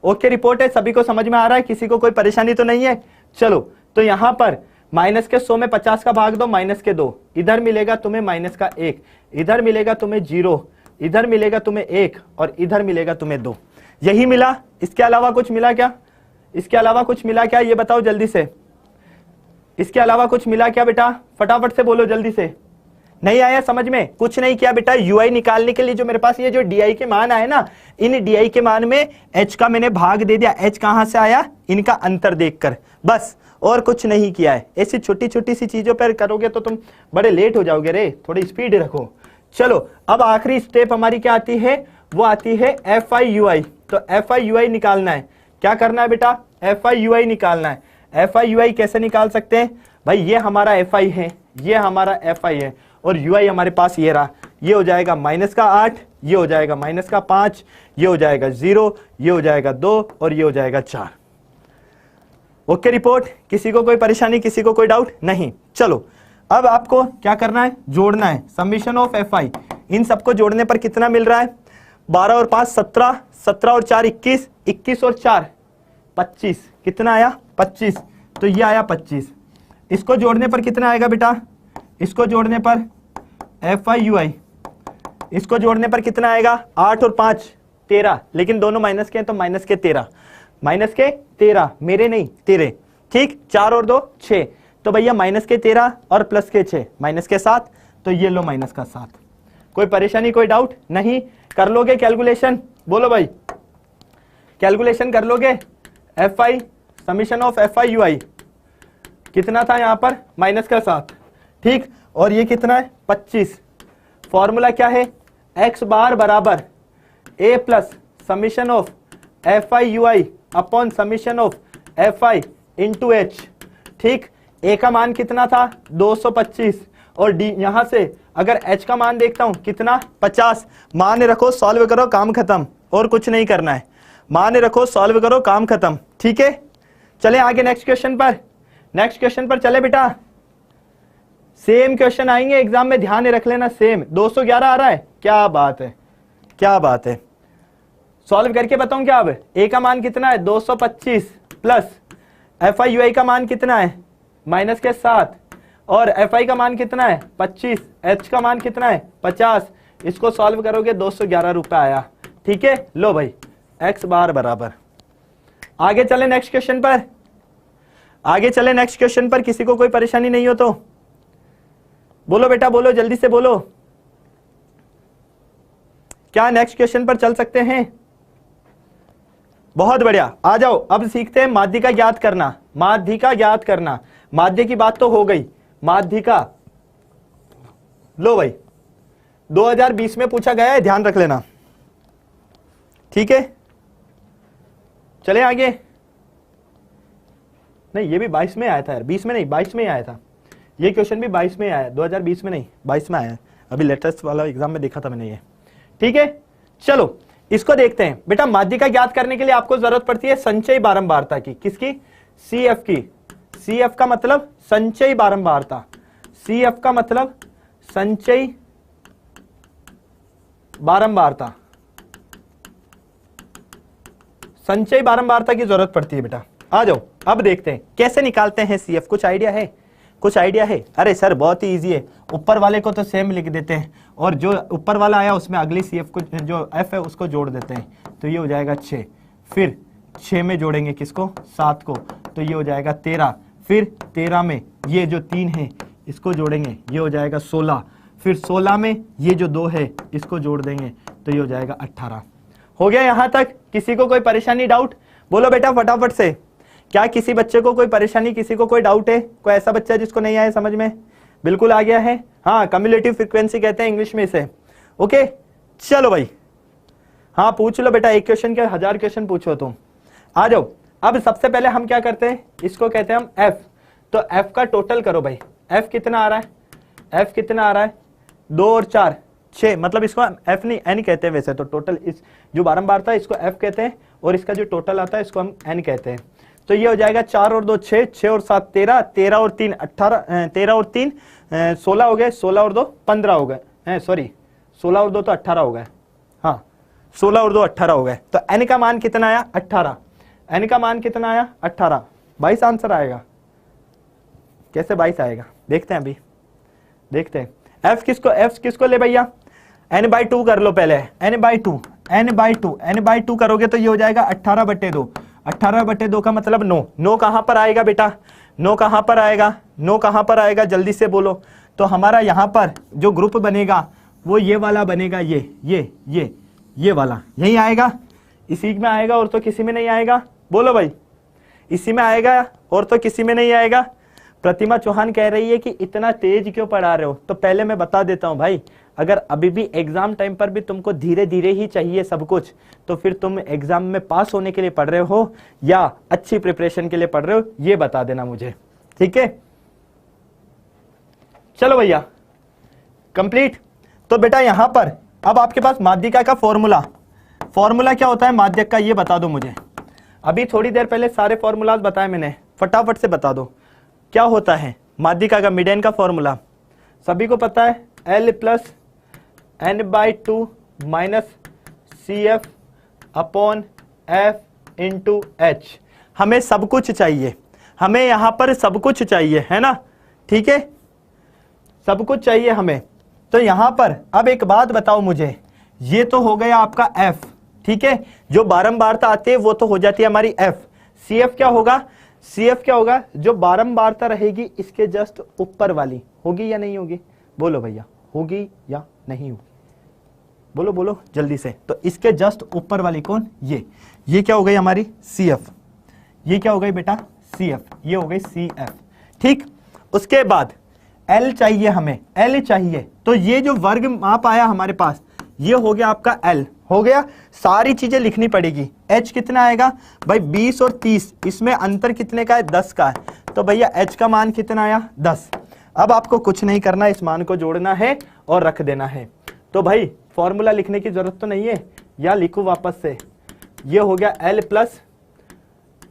S1: ओके रिपोर्ट है? सभी को समझ में आ रहा है? किसी को कोई परेशानी तो नहीं है? चलो, तो यहाँ पर -100 में 50 का भाग दो, -2। इधर मिलेगा तुम्हें -1, इधर मिलेगा तुम्हें 0, इधर मिलेगा तुम्हें 1, और इधर मिलेगा तुम्हें 2। यही मिला? इसके अलावा कुछ मिला क्या? इसके अलावा कुछ मिला क्या? ये बताओ जल्दी से। इसके अलावा कुछ मिला क्या बेटा? फटाफट से बोलो जल्दी से। नहीं आया समझ में? कुछ नहीं किया बेटा। ui निकालने के लिए जो मेरे पास ये जो di के मान आए ना, इन di के मान में h का मैंने भाग दे दिया। h कहां से आया? इनका अंतर देखकर, बस, और कुछ नहीं किया है। ऐसी छोटी छोटी सी चीजों पर करोगे तो तुम बड़े लेट हो जाओगे रे, थोड़ी स्पीड रखो। चलो अब आखिरी स्टेप हमारी क्या आती है? वो आती है FI/UI। तो FI/UI निकालना है। क्या करना है बेटा? FI/UI निकालना है। FI/UI कैसे निकाल सकते हैं भाई? ये हमारा FI है, ये हमारा FI है, और UI हमारे पास ये रहा। ये हो जाएगा -8, ये हो जाएगा -5, ये हो जाएगा 0, ये हो जाएगा 2, और ये हो जाएगा 4। Okay report? किसी को कोई परेशानी, किसी को कोई डाउट नहीं? चलो अब आपको क्या करना है? जोड़ना है। समीशन ऑफ FI, इन सबको जोड़ने पर कितना मिल रहा है? 12 और 5 17, 17 और 4 21, 21 और 4 25। कितना आया? 25। तो ये आया 25। इसको जोड़ने पर कितना आएगा बेटा, इसको जोड़ने पर FIUI, इसको जोड़ने पर कितना आएगा 8 और 5 13, लेकिन दोनों माइनस के हैं तो माइनस के 13, माइनस के 13 मेरे नहीं तेरे, ठीक। 4 और 2 6, तो भैया माइनस के 13 और प्लस के 6 माइनस के 7, तो ये लो माइनस का 7। कोई परेशानी कोई डाउट नहीं, कर लोगे कैलकुलेशन, बोलो भाई कैलकुलेशन कर लोगे। FI समीशन ऑफ FIUI कितना था यहां पर माइनस का 7, ठीक। और ये कितना है 25। फॉर्मूला क्या है, x बार बराबर a plus summation of FIUI upon summation of FI into h, ठीक। a का मान कितना था 225 और d यहां से अगर h का मान देखता हूं कितना 50। मान रखो सॉल्व करो काम खत्म, और कुछ नहीं करना है, मान रखो सॉल्व करो काम खत्म, ठीक है। चले आगे नेक्स्ट क्वेश्चन पर, नेक्स्ट क्वेश्चन पर चले बेटा। सेम क्वेश्चन आएंगे एग्जाम में, ध्यान रख लेना सेम। 211 आ रहा है, क्या बात है क्या बात है। सॉल्व करके बताऊं क्या, अब a का मान कितना है 225 प्लस FIUI का मान कितना है माइनस के 7 और FI का मान कितना है 25, h का मान कितना है 50। इसको सॉल्व करोगे 211 रुपए आया, ठीक है। लो भाई x बार बराबर, आगे चले नेक्स्ट क्वेश्चन पर, आगे चले नेक्स्ट क्वेश्चन पर। किसी को कोई परेशानी नहीं हो तो बोलो बेटा, बोलो जल्दी से बोलो, क्या नेक्स्ट क्वेश्चन पर चल सकते हैं। बहुत बढ़िया, आ जाओ अब सीखते हैं माध्यिका ज्ञात करना। माध्यिका ज्ञात करना, माध्य की बात तो हो गई, माध्यिका लो भाई 2020 में पूछा गया है, ध्यान रख लेना, ठीक है। चले आगे, नहीं ये भी 22 में आया था यार, 20 में नहीं 22 में आया था, ये क्वेश्चन भी 22 में आया, 2020 में नहीं 22 में आया है, अभी लेटेस्ट वाला एग्जाम में देखा था मैंने ये, ठीक है। चलो इसको देखते हैं बेटा। माध्यिका ज्ञात करने के लिए आपको जरूरत पड़ती है संचयी बारंबारता की, किसकी, CF की। CF का मतलब संचयी बारंबारता, CF का मतलब संचयी बारंबारता, संचयी बारंबारता की जरूरत पड़ती है बेटा। आ जाओ अब देखते हैं कैसे निकालते हैं CF, कुछ आइडिया है, कुछ आइडिया है। अरे सर बहुत ही इजी है, ऊपर वाले को तो सेम लिख देते हैं और जो ऊपर वाला आया उसमें अगली CF को जो F है उसको जोड़ देते हैं, तो ये हो जाएगा 6, फिर 6 में जोड़ेंगे किसको 7 को, तो ये हो जाएगा 13, फिर 13 में ये जो 3 है इसको जोड़ेंगे, ये हो जाएगा 16, फिर 16 में ये जो 2 है इसको जोड़ देंगे, तो ये हो जाएगा 18। हो गया यहां तक, किसी को कोई परेशानी डाउट, बोलो बेटा फटाफट से। क्या किसी बच्चे को कोई परेशानी, किसी को कोई डाउट है, कोई ऐसा बच्चा जिसको नहीं आया समझ में, बिल्कुल आ गया है। हाँ कम्युलेटिव फ्रीक्वेंसी कहते हैं इंग्लिश में इसे, ओके। चलो भाई हाँ पूछ लो बेटा, एक क्वेश्चन के 1000 क्वेश्चन पूछो तुम। आ जाओ अब सबसे पहले हम क्या करते हैं, इसको कहते हैं हम F, तो F का टोटल करो भाई। F कितना आ रहा है, F कितना आ रहा है 2 और 4 6, मतलब इसको F नहीं N कहते हैं वैसे तो, टोटल इस जो बारंबारता है इसको F कहते हैं और इसका जो टोटल आता है इसको हम N कहते हैं। तो ये हो जाएगा 4 और 2 6, 6 और 7 13, 13 और 3 18, 13 और 3 16 हो गए, 16 और 2 15 हो गए, सॉरी 16 और 2 तो 18 हो गए, हाँ 16 और 2 18 हो गए। तो N का मान कितना आया 18, N का मान कितना आया 18, 22 आंसर आएगा। कैसे 22 आएगा देखते हैं, अभी देखते हैं। F किसको ले भैया, N/2 कर लो पहले, N/2 करोगे तो ये हो जाएगा 18/2, 18/2 का मतलब 9, 9 कहां पर आएगा बेटा, 9 कहां पर आएगा, 9 कहां पर आएगा जल्दी से बोलो। तो हमारा यहां पर जो ग्रुप बनेगा वो ये वाला बनेगा, ये वाला यही आएगा, इसी में आएगा और तो किसी में नहीं आएगा, बोलो भाई इसी में आएगा और तो किसी में नहीं आएगा। प्रतिमा चौहान कह रही है कि इतना तेज क्यों पढ़ा रहे हो, तो पहले मैं बता देता हूं भाई, अगर अभी भी एग्जाम टाइम पर भी तुमको धीरे धीरे ही चाहिए सब कुछ, तो फिर तुम एग्जाम में पास होने के लिए पढ़ रहे हो या अच्छी प्रिपरेशन के लिए पढ़ रहे हो, ये बता देना मुझे, ठीक है। चलो भैया कंप्लीट। तो बेटा यहां पर अब आपके पास माध्यिका का फॉर्मूला क्या होता है माध्यक का, ये बता दो मुझे। अभी थोड़ी देर पहले सारे फॉर्मूलाज बताए मैंने, फटाफट से बता दो क्या होता है माध्यिका का। मिडेन का फॉर्मूला सभी को पता है, L + N/2 - CF/F × H। हमें सब कुछ चाहिए, हमें यहां पर सब कुछ चाहिए, है ना, ठीक है, सब कुछ चाहिए हमें। तो यहां पर अब एक बात बताओ मुझे, ये तो हो गया आपका f, ठीक है, जो बारंबारता आती है वो तो हो जाती है हमारी f। cf क्या होगा, cf क्या होगा, जो बारंबारता रहेगी इसके जस्ट ऊपर वाली, होगी या नहीं होगी, बोलो भैया, होगी या नहीं होगी, बोलो बोलो जल्दी से। तो इसके जस्ट ऊपर वाली कौन, ये क्या हो गई हमारी cf, ये क्या हो गई बेटा cf, ये हो गई cf, ठीक। उसके बाद L चाहिए हमें, L चाहिए, तो ये जो वर्ग माप आया हमारे पास ये हो गया आपका L, हो गया, सारी चीजें लिखनी पड़ेगी। H कितना आएगा भाई 20 और 30, इसमें अंतर कितने का है 10 का है, तो भैया H का मान कितना आया 10। अब आपको कुछ नहीं करना, इस मान को जोड़ना है और रख देना है। तो भाई फॉर्मूला लिखने की जरूरत तो नहीं है, या लिखो वापस से, ये हो गया L plus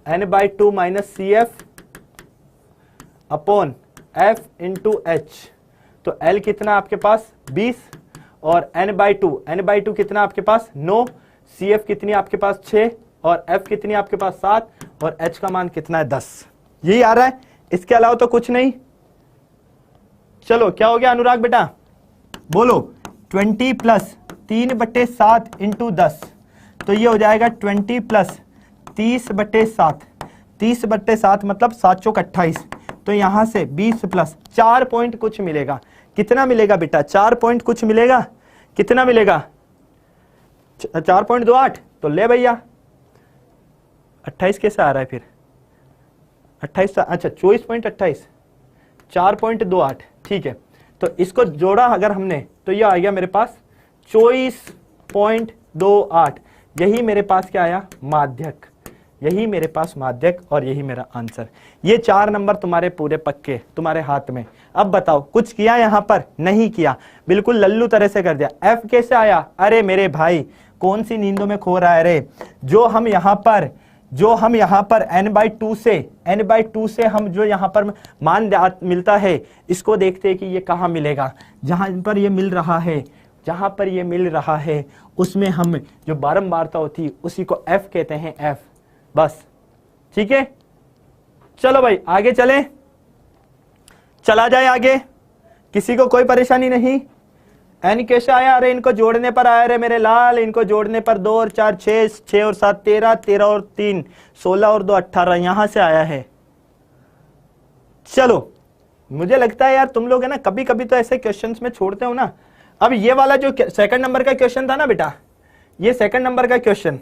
S1: n/2 minus CF upon F into H। तो L कितना आपके पास 20 और n/2 कितना आपके पास 9, CF कितनी आपके पास 6 और F कितनी आपके पास 7 और H का मान कितना है 10। यही आ रहा है, इसके अलावा तो कुछ नहीं। चलो क्या हो गया अनुराग बेटा, बोलो 20 प्लस 3/7 इंटू 10, तो ये हो जाएगा 20 प्लस 30/7, 30/7 मतलब 7 चौक 28, तो यहां से 20 प्लस 4 पॉइंट कुछ मिलेगा, कितना मिलेगा बेटा 4 पॉइंट कुछ मिलेगा, कितना मिलेगा 4.28, तो ले भैया 28 कैसे आ रहा है फिर 28, अच्छा 24.28, 4.28, ठीक है। तो इसको जोड़ा अगर हमने तो ये आ गया मेरे पास 24.28, यही मेरे पास क्या आया माध्यक, यही मेरे पास माध्यक और यही मेरा आंसर। ये 4 नंबर तुम्हारे पूरे पक्के तुम्हारे हाथ में। अब बताओ कुछ किया यहां पर, नहीं किया, बिल्कुल लल्लू तरह से कर दिया। F कैसे आया, अरे मेरे भाई कौन सी नींदों में खो रहा है रे, जो हम यहां पर n/2 से हम जो यहां पर मान मिलता है इसको देखते हैं कि ये कहां मिलेगा, जहां पर ये मिल रहा है, जहां पर ये मिल रहा है उसमें हम जो बारंबारता होती है उसी को F कहते हैं, F, बस ठीक है। चलो भाई आगे चलें, चला जाए आगे, किसी को कोई परेशानी नहीं। n कैसे आया, अरे इनको जोड़ने पर आया रे मेरे लाल, इनको जोड़ने पर 2 और 4 6, 6 और 7 13, 13 और 3 16 और 2 18, यहां से आया है। चलो मुझे लगता है यार तुम लोग है ना कभी कभी तो ऐसे क्वेश्चंस में छोड़ते हो ना। अब ये वाला जो सेकंड नंबर का क्वेश्चन था ना बेटा, ये सेकंड नंबर का क्वेश्चन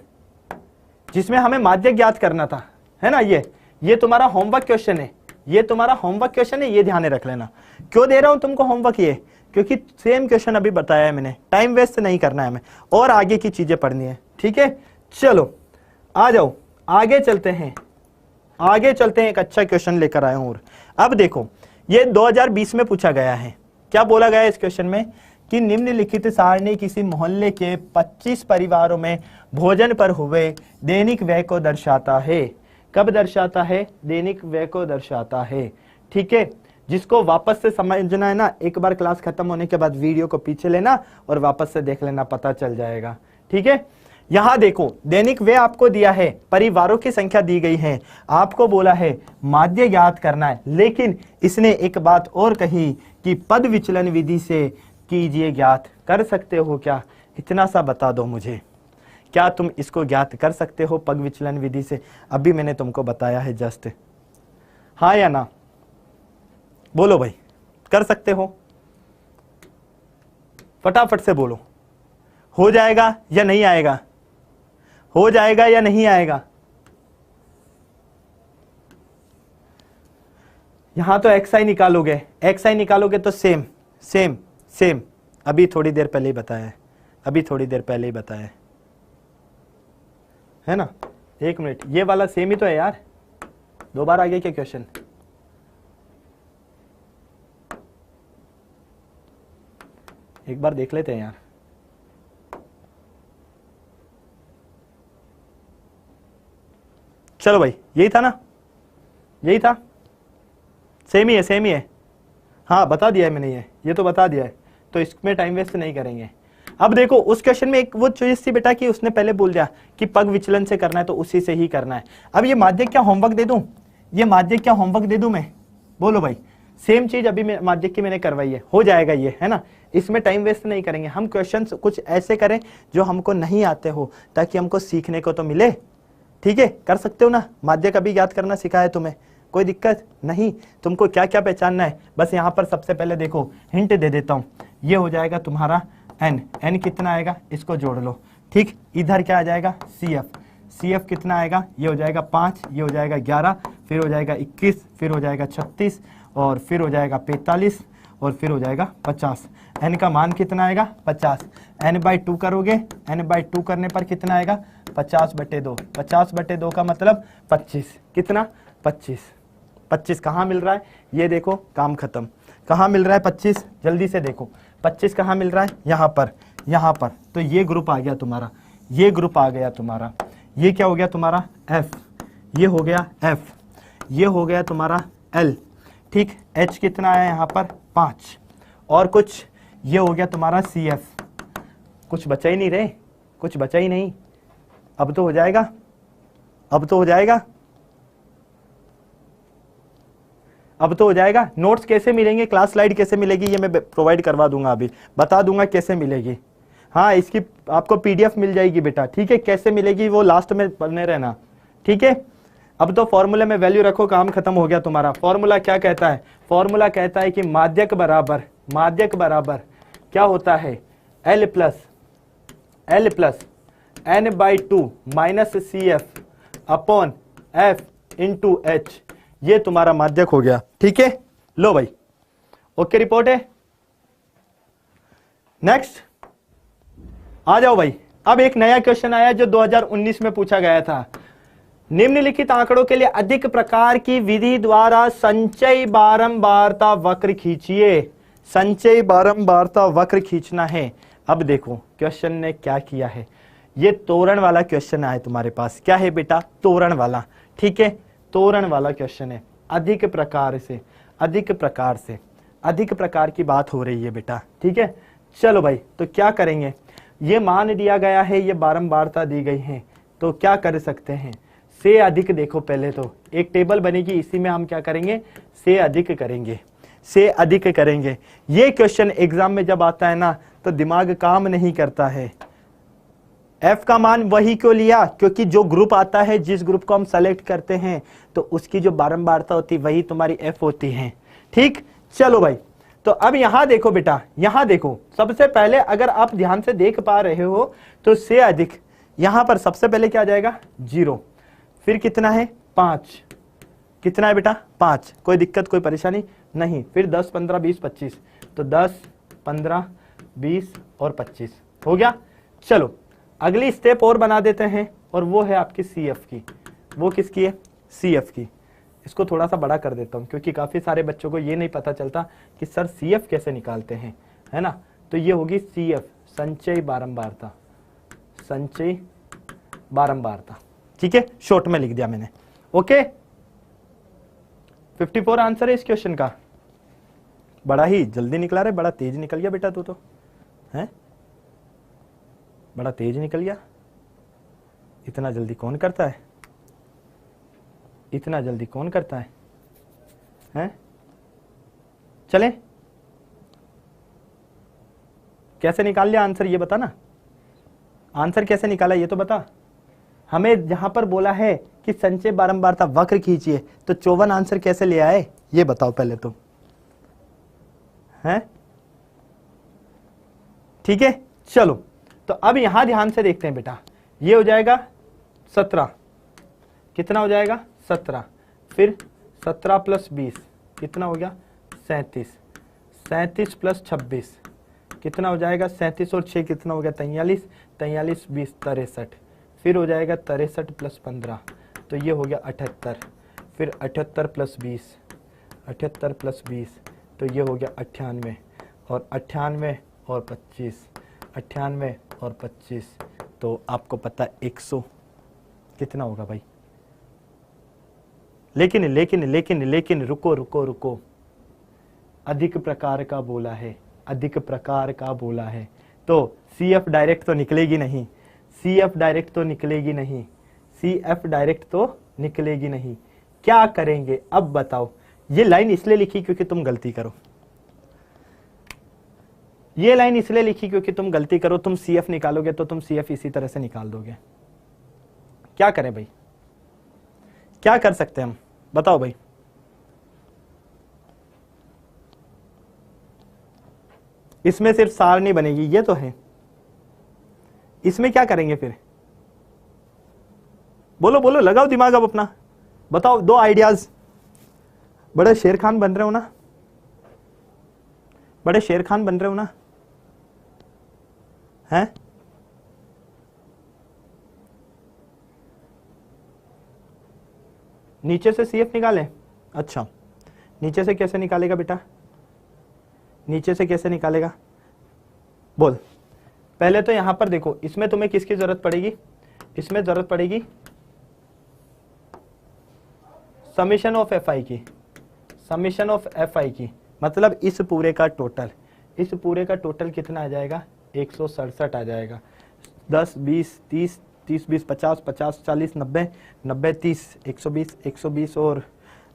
S1: जिसमें हमें माध्यक ज्ञात करना था, है ना, ये तुम्हारा होमवर्क क्वेश्चन है, ये तुम्हारा होमवर्क क्वेश्चन है, ये ध्यान रख लेना। क्यों दे रहा हूं तुमको होमवर्क, ये क्योंकि सेम क्वेश्चन अभी बताया है मैंने, टाइम वेस्ट नहीं करना है हमें और आगे की चीजें पढ़नी है, ठीक है। चलो आ जाओ आगे चलते हैं, आगे चलते हैं, एक अच्छा क्वेश्चन लेकर आया हूं। और अब देखो ये 2020 में पूछा गया है, क्या बोला गया है इस क्वेश्चन में कि निम्नलिखित सारणी किसी मोहल्ले के 25 परिवारों में भोजन पर हुए दैनिक व्यय को दर्शाता है। कब दर्शाता है, दैनिक व्यय को दर्शाता है, ठीक है। जिसको वापस से समझना है ना, एक बार क्लास खत्म होने के बाद वीडियो को पीछे लेना और वापस से देख लेना, पता चल जाएगा, ठीक है। यहां देखो दैनिक व्यय आपको दिया है, परिवारों की संख्या दी गई है, आपको बोला है माध्य ज्ञात करना है, लेकिन इसने एक बात और कही कि पद विचलन विधि से कीजिए ज्ञात, कर सकते हो क्या, इतना सा बता दो मुझे, क्या तुम इसको ज्ञात कर सकते हो पद विचलन विधि से? अभी मैंने तुमको बताया है जस्ट, हाँ या ना, बोलो भाई, कर सकते हो? फटाफट से बोलो, हो जाएगा या नहीं आएगा, हो जाएगा या नहीं आएगा? यहां तो xi निकालोगे, xi निकालोगे तो सेम सेम सेम, अभी थोड़ी देर पहले ही बताया है, अभी थोड़ी देर पहले ही बताया है ना। एक मिनट, ये वाला सेम ही तो है यार, दो बार आ गया क्या क्वेश्चन? एक बार देख लेते हैं यार, चलो भाई यही था ना, यही था, सेम ही है, सेम ही है, हाँ बता दिया है मैंने, ये तो बता दिया है, तो इसमें टाइम वेस्ट नहीं करेंगे। अब देखो उस क्वेश्चन में एक वो चीज थी बेटा कि उसने पहले बोल दिया कि पग विचलन से करना है तो उसी से ही करना है। अब ये माध्यक क्या होमवर्क दे दूं, ये माध्यक क्या होमवर्क दे दूं मैं? बोलो भाई। सेम चीज अभी माध्यक की मैंने करवाई है, हो जाएगा ये, है ना। इसमें टाइम वेस्ट नहीं करेंगे हम, क्वेश्चंस कुछ ऐसे करें जो हमको नहीं आते हो, ताकि हमको सीखने को तो मिले। ठीक है, कर सकते हो ना। माध्यक अभी याद करना सिखाया तुम्हें, कोई दिक्कत नहीं। तुमको क्या क्या पहचानना है, बस यहाँ पर सबसे पहले देखो, हिंट दे देता हूँ। ये हो जाएगा तुम्हारा n, n कितना आएगा इसको जोड़ लो। ठीक, इधर क्या आ जाएगा CF, CF कितना आएगा, ये हो जाएगा 5, ये हो जाएगा 11, फिर हो जाएगा 21, फिर हो जाएगा 36, और फिर हो जाएगा 45, और फिर हो जाएगा 50। n का मान कितना आएगा 50। n/2 करोगे, n/2 करने पर कितना आएगा 50/2। 50/2 का मतलब 25, कितना 25। 25 कहाँ मिल रहा है, ये देखो, काम खत्म। कहाँ मिल रहा है 25, जल्दी से देखो 25 कहाँ मिल रहा है, यहाँ पर, यहाँ पर। तो ये ग्रुप आ गया तुम्हारा, ये ग्रुप आ गया तुम्हारा। ये क्या हो गया तुम्हारा F, ये हो गया F, ये हो गया तुम्हारा L। ठीक, H कितना आया यहाँ पर 5, और कुछ, ये हो गया तुम्हारा CF। कुछ बचा ही नहीं रे, कुछ बचा ही नहीं। अब तो हो जाएगा, अब तो हो जाएगा, अब तो हो जाएगा। नोट्स कैसे मिलेंगे, क्लास स्लाइड कैसे मिलेगी, ये मैं प्रोवाइड करवा दूंगा, अभी बता दूंगा कैसे मिलेगी। हाँ, इसकी आपको PDF मिल जाएगी बेटा। ठीक है, कैसे मिलेगी वो लास्ट में पढ़ने रहना। ठीक है, अब तो फॉर्मूले में वैल्यू रखो, काम खत्म हो गया तुम्हारा। फॉर्मूला क्या कहता है, फॉर्मूला कहता है कि माध्यक बराबर, माध्यक बराबर क्या होता है, L plus n/2 minus CF upon F into H। ये तुम्हारा माध्यक हो गया। ठीक है, लो भाई, ओके रिपोर्ट है। नेक्स्ट आ जाओ भाई। अब एक नया क्वेश्चन आया जो 2019 में पूछा गया था। निम्नलिखित आंकड़ों के लिए अधिक प्रकार की विधि द्वारा संचय बारंबारता वक्र खींचिए। संचय बारंबारता वक्र खींचना है। अब देखो क्वेश्चन ने क्या किया है, ये तोरण वाला क्वेश्चन आया तुम्हारे पास। क्या है बेटा, तोरण वाला। ठीक है, तोरण वाला क्वेश्चन है। अधिक प्रकार से, अधिक प्रकार से, अधिक प्रकार की बात हो रही है बेटा। ठीक है, चलो भाई, तो क्या करेंगे, ये मान दिया गया है, ये बारंबारता दी गई है, तो क्या कर सकते हैं, से अधिक। देखो पहले तो एक टेबल बनेगी, इसी में हम क्या करेंगे, से अधिक करेंगे, से अधिक करेंगे। ये क्वेश्चन एग्जाम में जब आता है ना, तो दिमाग काम नहीं करता है। F का मान वही क्यों लिया, क्योंकि जो ग्रुप आता है, जिस ग्रुप को हम सेलेक्ट करते हैं, तो उसकी जो बारंबारता होती है वही तुम्हारी F होती है। ठीक, चलो भाई, तो अब यहां देखो बेटा, यहां देखो, सबसे पहले अगर आप ध्यान से देख पा रहे हो तो से अधिक, यहां पर सबसे पहले क्या आ जाएगा 0, फिर कितना है 5, कितना है बेटा 5, कोई दिक्कत कोई परेशानी नहीं। फिर 10 15 20 25, तो 10 15 20 और 25 हो गया। चलो अगली स्टेप और बना देते हैं, और वो है आपकी CF की। वो किसकी है, CF की। इसको थोड़ा सा बड़ा कर देता हूं, क्योंकि काफी सारे बच्चों को ये नहीं पता चलता कि सर CF कैसे निकालते हैं, है ना। तो ये होगी CF, संचय बारंबारता, संचय बारंबारता। ठीक है, शॉर्ट में लिख दिया मैंने। ओके, 54 आंसर है इस क्वेश्चन का। बड़ा ही जल्दी निकला रे, बड़ा तेज निकल गया बेटा तू तो, है बड़ा तेज निकल गया। इतना जल्दी कौन करता है, इतना जल्दी कौन करता है, हैं? चले, कैसे निकाल लिया आंसर ये बता ना, आंसर कैसे निकाला ये तो बता हमें। जहां पर बोला है कि संचय बारंबारता वक्र खींचिए, तो 54 आंसर कैसे ले आए ये बताओ पहले तो, हैं? ठीक है, चलो तो अब यहां ध्यान से देखते हैं बेटा। ये हो जाएगा 17, कितना हो जाएगा 17, फिर 17 प्लस 20 कितना हो गया 37, 37 प्लस 26 कितना हो जाएगा 37 और 6 कितना हो गया 43, 43 20 63, फिर हो जाएगा 63 प्लस 15 तो ये हो गया 78, फिर 78 प्लस 20, 78 प्लस 20 तो ये हो गया 98, और 98 और 25, 98 और 25 तो आपको पता 100 कितना होगा भाई। लेकिन लेकिन लेकिन लेकिन रुको रुको रुको, अधिक प्रकार का बोला है, अधिक प्रकार का बोला है, तो CF डायरेक्ट तो निकलेगी नहीं, CF डायरेक्ट तो निकलेगी नहीं, CF डायरेक्ट तो निकलेगी नहीं। क्या करेंगे अब बताओ। ये लाइन इसलिए लिखी क्योंकि तुम गलती करो, ये लाइन इसलिए लिखी क्योंकि तुम गलती करो। तुम CF निकालोगे तो तुम CF इसी तरह से निकाल दोगे। क्या करें भाई, क्या कर सकते हैं हम, बताओ भाई। इसमें सिर्फ सारणी बनेगी, ये तो है। इसमें क्या करेंगे फिर, बोलो बोलो, लगाओ दिमाग अब अपना, बताओ दो आइडियाज। बड़े शेर खान बन रहे हो ना, बड़े शेर खान बन रहे हो ना, हैं? नीचे से CF निकालें? अच्छा, नीचे से कैसे निकालेगा बेटा, नीचे से कैसे निकालेगा बोल। पहले तो यहां पर देखो, इसमें तुम्हें किसकी जरूरत पड़ेगी, इसमें जरूरत पड़ेगी समीशन ऑफ FI की, समीशन ऑफ FI की, मतलब इस पूरे का टोटल, इस पूरे का टोटल कितना आ जाएगा, 167 आ जाएगा। 10 20 30 30 20 50 50 40 90 90 30 120 120 और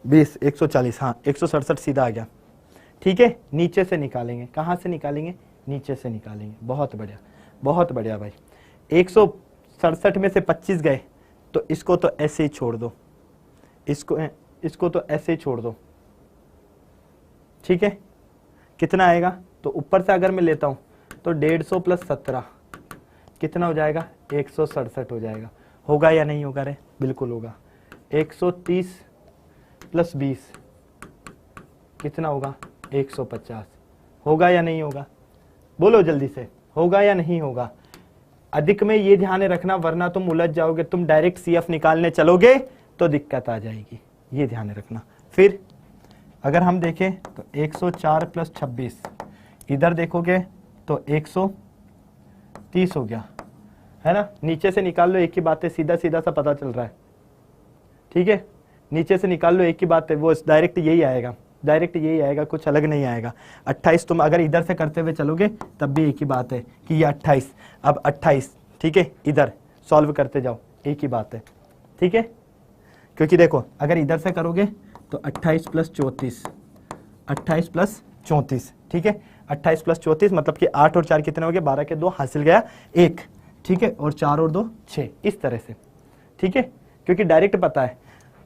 S1: 20 140, हाँ 167 सीधा आ गया। ठीक है, नीचे से निकालेंगे, कहाँ से निकालेंगे, नीचे से निकालेंगे। बहुत बढ़िया, बहुत बढ़िया भाई। 167 में से 25 गए तो इसको तो ऐसे ही छोड़ दो, इसको तो ऐसे ही छोड़ दो। ठीक है, कितना आएगा, तो ऊपर से अगर मैं लेता हूं तो 150 प्लस 17 कितना हो जाएगा, 167 हो जाएगा। होगा या नहीं होगा रे, बिल्कुल होगा। 130 प्लस 20 कितना होगा, 150। होगा या नहीं होगा, बोलो जल्दी से, होगा या नहीं होगा। अधिक में ये ध्यान रखना, वरना तुम उलझ जाओगे। तुम डायरेक्ट CF निकालने चलोगे तो दिक्कत आ जाएगी, ये ध्यान रखना। फिर अगर हम देखें तो 104 प्लस 26, इधर देखोगे तो 130 हो गया, है ना। नीचे से निकाल लो, एक ही बात है, सीधा सीधा सा पता चल रहा है। ठीक है, नीचे से निकाल लो, एक ही बात है, वो डायरेक्ट यही आएगा, डायरेक्ट यही आएगा, कुछ अलग नहीं आएगा। 28 तुम अगर इधर से करते हुए चलोगे तब भी एक ही बात है कि ये 28, अब 28, ठीक है, इधर सॉल्व करते जाओ, एक ही बात है। ठीक है, क्योंकि देखो अगर इधर से करोगे तो 28 प्लस 34, 28 प्लस 34, ठीक है, 28 प्लस 34 मतलब कि 8 और 4 कितने हो गए, 12 के 2 हासिल गया 1, ठीक है, और 4 और 2 6, इस तरह से। ठीक है, क्योंकि डायरेक्ट पता है,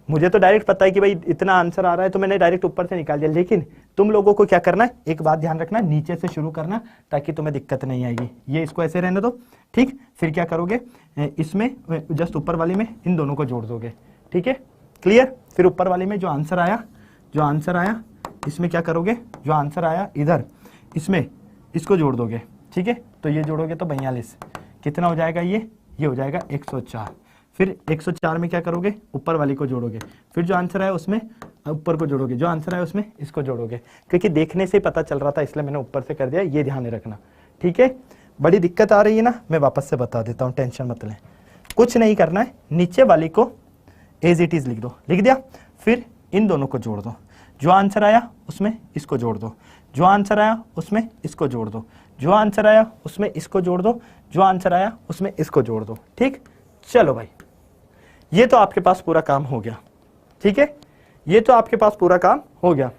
S1: मुझे तो डायरेक्ट पता है कि भाई इतना आंसर आ रहा है, तो मैंने डायरेक्ट ऊपर से निकाल दिया। लेकिन तुम लोगों को क्या करना है, एक बात ध्यान रखना, नीचे से शुरू करना ताकि तुम्हें दिक्कत नहीं आएगी। ये इसको ऐसे रहने दो, ठीक। फिर क्या करोगे, इसमें जस्ट ऊपर वाली में इन दोनों को जोड़ दोगे। ठीक है, क्लियर। फिर ऊपर वाली में जो आंसर आया इसमें क्या करोगे, जो आंसर आया इधर, इसमें इसको जोड़ दोगे। ठीक है, तो ये जोड़ोगे तो 42 कितना हो जाएगा, ये हो जाएगा 104। फिर 104 में क्या करोगे, ऊपर वाली को जोड़ोगे, फिर जो आंसर आया उसमें ऊपर को जोड़ोगे, जो आंसर आया उसमें इसको जोड़ोगे। क्योंकि देखने से पता चल रहा था इसलिए मैंने ऊपर से कर दिया, ये ध्यान रखना। ठीक है, बड़ी दिक्कत आ रही है ना, मैं वापस से बता देता हूँ, टेंशन मत लें। कुछ नहीं करना है, नीचे वाली को एज इट इज लिख दो, लिख दिया। फिर इन दोनों को जोड़ दो, जो आंसर आया उसमें इसको जोड़ दो, जो आंसर आया उसमें इसको जोड़ दो, जो आंसर आया उसमें इसको जोड़ दो, जो आंसर आया उसमें इसको जोड़ दो। ठीक, चलो भाई, ये तो आपके पास पूरा काम हो गया। ठीक है, ये तो आपके पास पूरा काम हो गया,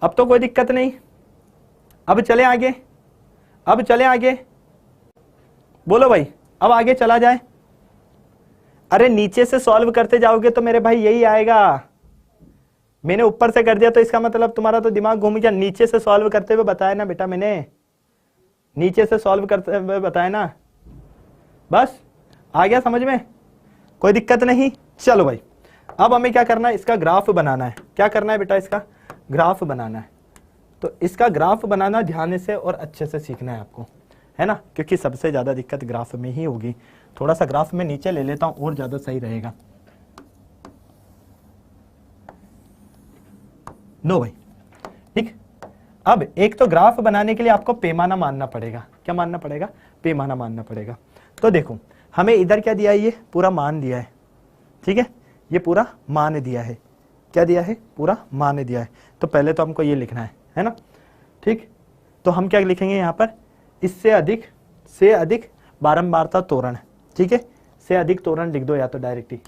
S1: अब तो कोई दिक्कत नहीं। अब चले आगे, अब चले आगे, बोलो भाई, अब आगे चला जाए। अरे नीचे से सॉल्व करते जाओगे तो मेरे भाई यही आएगा। मैंने ऊपर से कर दिया तो इसका मतलब तुम्हारा तो दिमाग घूम गया। नीचे से सॉल्व करते हुए बताया ना बेटा, मैंने नीचे से सॉल्व करते हुए बताया ना, बस आ गया समझ में, कोई दिक्कत नहीं। चलो भाई, अब हमें क्या करना है, इसका ग्राफ बनाना है। क्या करना है बेटा, इसका ग्राफ बनाना है। तो इसका ग्राफ बनाना ध्यान से और अच्छे से सीखना है आपको, है ना, क्योंकि सबसे ज्यादा दिक्कत ग्राफ में ही होगी। थोड़ा सा ग्राफ में नीचे ले लेता हूं और ज्यादा सही रहेगा। नो भाई, ठीक। अब एक तो ग्राफ बनाने के लिए आपको पैमाना मानना पड़ेगा। क्या मानना पड़ेगा, पैमाना मानना पड़ेगा। तो देखो हमें इधर क्या दिया है, ये पूरा मान दिया है। ठीक है, ये पूरा मान दिया है। क्या दिया है, पूरा मान दिया है। तो पहले तो हमको ये लिखना है ना। ठीक, तो हम क्या लिखेंगे यहाँ पर, इससे अधिक से अधिक बारंबारता तोरण। ठीक है, से अधिक तोरण लिख दो, या तो डायरेक्टली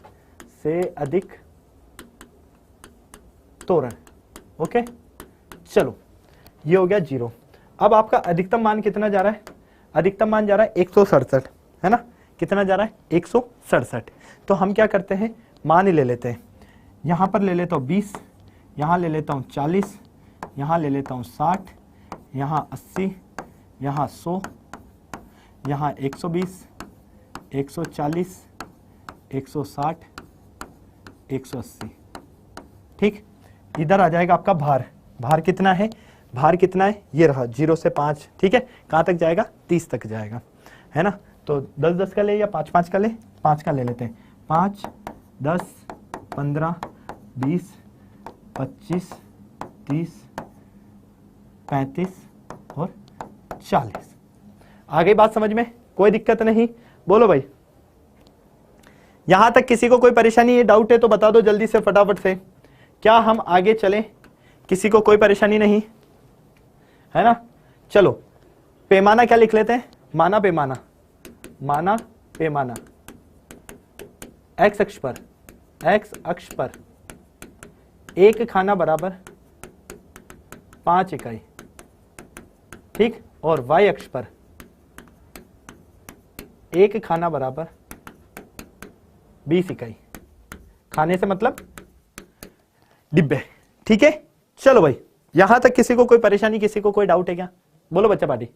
S1: से अधिक तोरण। ओके चलो ये हो गया 0। अब आपका अधिकतम मान कितना जा रहा है? अधिकतम मान जा रहा है 167, है ना? कितना जा रहा है? 167। तो हम क्या करते हैं, मान ही ले लेते हैं। यहां पर ले लेता हूं 20, यहां ले लेता हूं 40, यहां ले लेता हूं 60, यहां 80, यहां 100, यहां 120, 140, 160, 180। ठीक, इधर आ जाएगा आपका भार। भार कितना है? भार कितना है? ये रहा 0 से 5। ठीक है, कहां तक जाएगा? 30 तक जाएगा, है ना? तो 10-10 का ले या 5-5 का ले? 5 का ले लेते हैं। 5, 10, 15, 20, 25, 30, 35 और 40। आ गई बात समझ में? कोई दिक्कत नहीं? बोलो भाई, यहां तक किसी को कोई परेशानी, डाउट है तो बता दो जल्दी से, फटाफट से। क्या हम आगे चलें? किसी को कोई परेशानी नहीं है ना? चलो पैमाना क्या लिख लेते हैं? माना पैमाना, माना पैमाना। एक्स अक्ष पर, एक्स अक्ष पर एक खाना बराबर 5 इकाई। ठीक, और वाई अक्ष पर एक खाना बराबर 20 इकाई। खाने से मतलब डिब्बे। ठीक है, चलो भाई, यहां तक किसी को कोई परेशानी, किसी को कोई डाउट है क्या? बोलो बच्चा पार्टी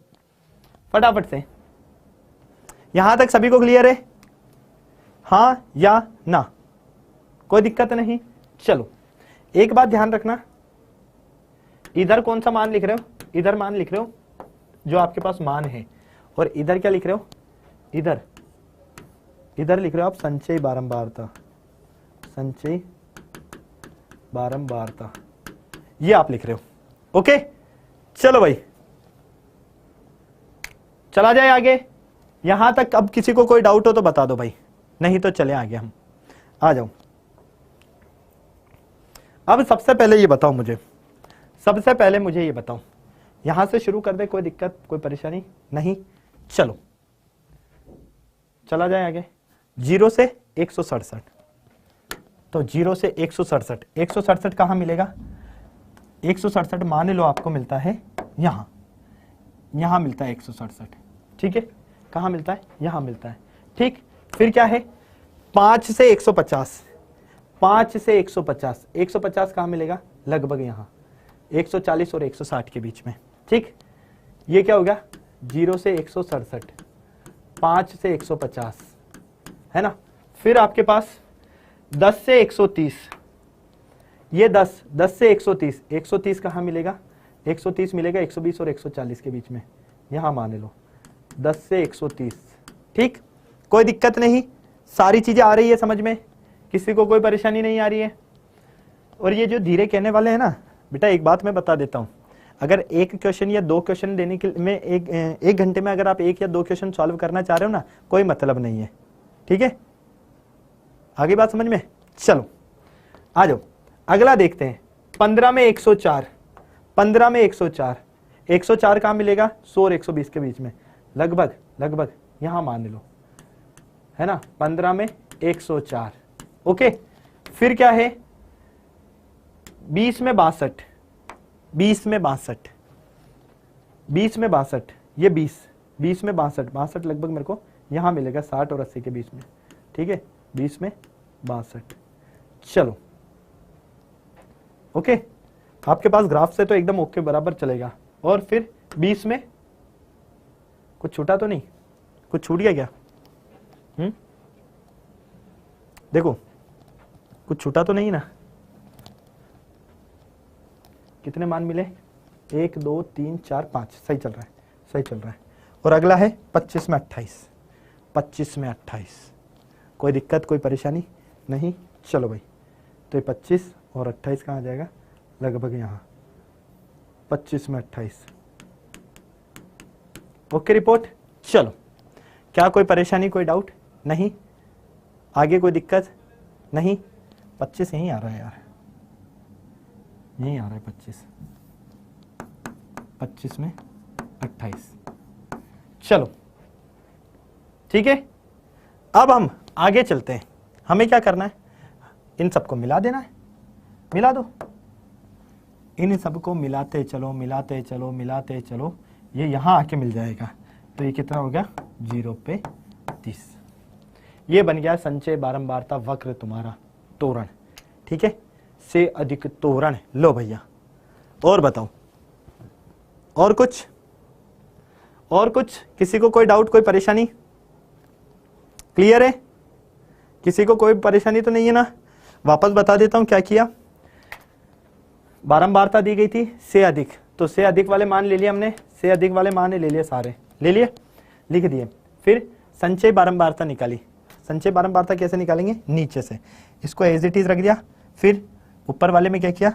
S1: फटाफट से। यहां तक सभी को क्लियर है? हां या ना? कोई दिक्कत नहीं? चलो एक बात ध्यान रखना, इधर कौन सा मान लिख रहे हो? इधर मान लिख रहे हो जो आपके पास मान है, और इधर क्या लिख रहे हो? इधर लिख रहे हो आप संचय बारंबारता, संचय बारंबारता, ये आप लिख रहे हो। ओके चलो भाई, चला जाए आगे। यहां तक अब किसी को कोई डाउट हो तो बता दो भाई, नहीं तो चले आगे हम। आ जाओ। अब सबसे पहले ये बताओ मुझे, सबसे पहले मुझे ये बताओ, यहां से शुरू कर दे, कोई दिक्कत कोई परेशानी नहीं? चलो चला जाए आगे। 0 से 167, तो 0 से 167, 167 कहां मिलेगा? 167 मान लो आपको मिलता है यहां मिलता है 167। ठीक है, कहां मिलता है? यहां मिलता है। ठीक, फिर क्या है? 5 से 150, 5 से 150, 150 कहां मिलेगा? लगभग यहां 140 और 160 के बीच में। ठीक, ये क्या होगा? 0 से 167, 5 से 150, है ना? फिर आपके पास 10 से 130, ये 10 से 130, 130 कहां मिलेगा? 130 मिलेगा 120 और 140 के बीच में, यहां मान लो 10 से 130। ठीक, कोई दिक्कत नहीं? सारी चीजें आ रही है समझ में? किसी को कोई परेशानी नहीं आ रही है? और ये जो धीरे कहने वाले हैं ना बेटा, एक बात मैं बता देता हूं, अगर एक क्वेश्चन या 2 क्वेश्चन देने के में एक घंटे में अगर आप 1 या 2 क्वेश्चन सॉल्व करना चाह रहे हो ना, कोई मतलब नहीं है। ठीक है, आगे बात समझ में? चलो आ जाओ, अगला देखते हैं। 15 में 104, 15 में 104, 104 कहां मिलेगा? 100 और 120 के बीच में, लगभग यहां मान लो, है ना? 15 में 104। ओके, फिर क्या है? 20 में 62, 20 में 62, 20 में 62, ये 20 में 62 लगभग मेरे को यहां मिलेगा 60 और 80 के बीच में। ठीक है, 20 में 62। चलो ओके, आपके पास ग्राफ से तो एकदम ओके बराबर चलेगा। और फिर 20 में कुछ छूटा तो नहीं? कुछ छूट गया क्या? देखो कुछ छूटा तो नहीं ना? कितने मान मिले? 1 2 3 4 5, सही चल रहा है, सही चल रहा है। और अगला है 25 में 28, 25 में 28, कोई दिक्कत कोई परेशानी नहीं? चलो भाई, तो ये 25 और 28 कहाँ आ जाएगा? लगभग यहाँ 25 में 28। Okay report? चलो, क्या कोई परेशानी कोई डाउट नहीं? आगे कोई दिक्कत नहीं? 25 यहीं आ रहा है यार, यहीं आ रहा है 25, 25 में 28। चलो ठीक है, अब हम आगे चलते हैं। हमें क्या करना है? इन सबको मिला देना है, मिला दो। इन सबको मिलाते चलो मिलाते चलो मिलाते चलो, ये यहाँ आके मिल जाएगा। तो ये कितना हो गया 0 पे 30। ये बन गया संचय बारंबारता वक्र तुम्हारा तोरण। ठीक है, से अधिक तोरण। लो भैया और बताओ, और कुछ, और कुछ, किसी को कोई डाउट, कोई परेशानी? क्लियर है? किसी को कोई परेशानी तो नहीं है ना? वापस बता देता हूं क्या किया। बारंबारता दी गई थी से अधिक, तो से अधिक वाले मान ले लिए हमने, से अधिक वाले मान ले लिए, सारे ले लिए, लिख दिए। फिर संचय बारंबारता निकाली। संचय बारंबारता कैसे निकालेंगे? नीचे से इसको एज इट इज रख दिया, फिर ऊपर वाले में क्या किया,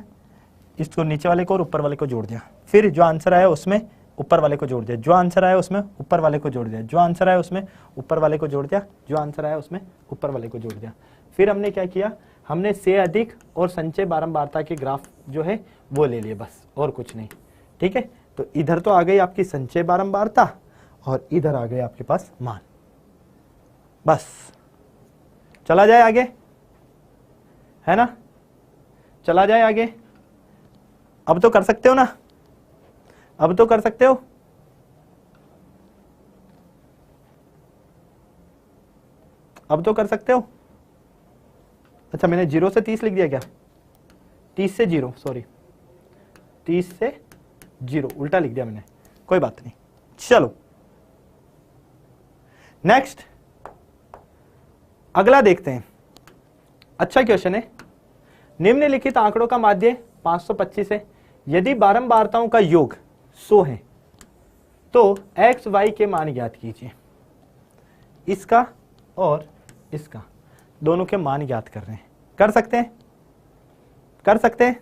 S1: इसको नीचे वाले को और ऊपर वाले को जोड़ दिया। फिर जो आंसर आया उसमें ऊपर वाले को जोड़ दिया, जो आंसर आया उसमें ऊपर वाले को जोड़ दिया, जो आंसर आया उसमें ऊपर वाले को जोड़ दिया, जो आंसर आया उसमें ऊपर वाले को जोड़ दिया। फिर हमने क्या किया, हमने से अधिक और संचय बारंबारता के ग्राफ जो है वो ले लिए, बस और कुछ नहीं। ठीक है, तो इधर तो आ गई आपकी संचय बारंबारता और इधर आ गए आपके पास मान। बस चला जाए आगे, है ना? चला जाए आगे। अब तो कर सकते हो ना? अब तो कर सकते हो? अब तो कर सकते हो? अच्छा, मैंने 0 से 30 लिख दिया क्या? 30 से 0, सॉरी 30 से 0 उल्टा लिख दिया मैंने, कोई बात नहीं। चलो नेक्स्ट, अगला देखते हैं। अच्छा क्वेश्चन है। निम्नलिखित आंकड़ों का माध्य 525 है। यदि बारंबारताओं का योग 100 है तो x y के मान ज्ञात कीजिए। इसका और इसका दोनों के मान ज्ञात कर रहे हैं। कर सकते हैं? कर सकते हैं?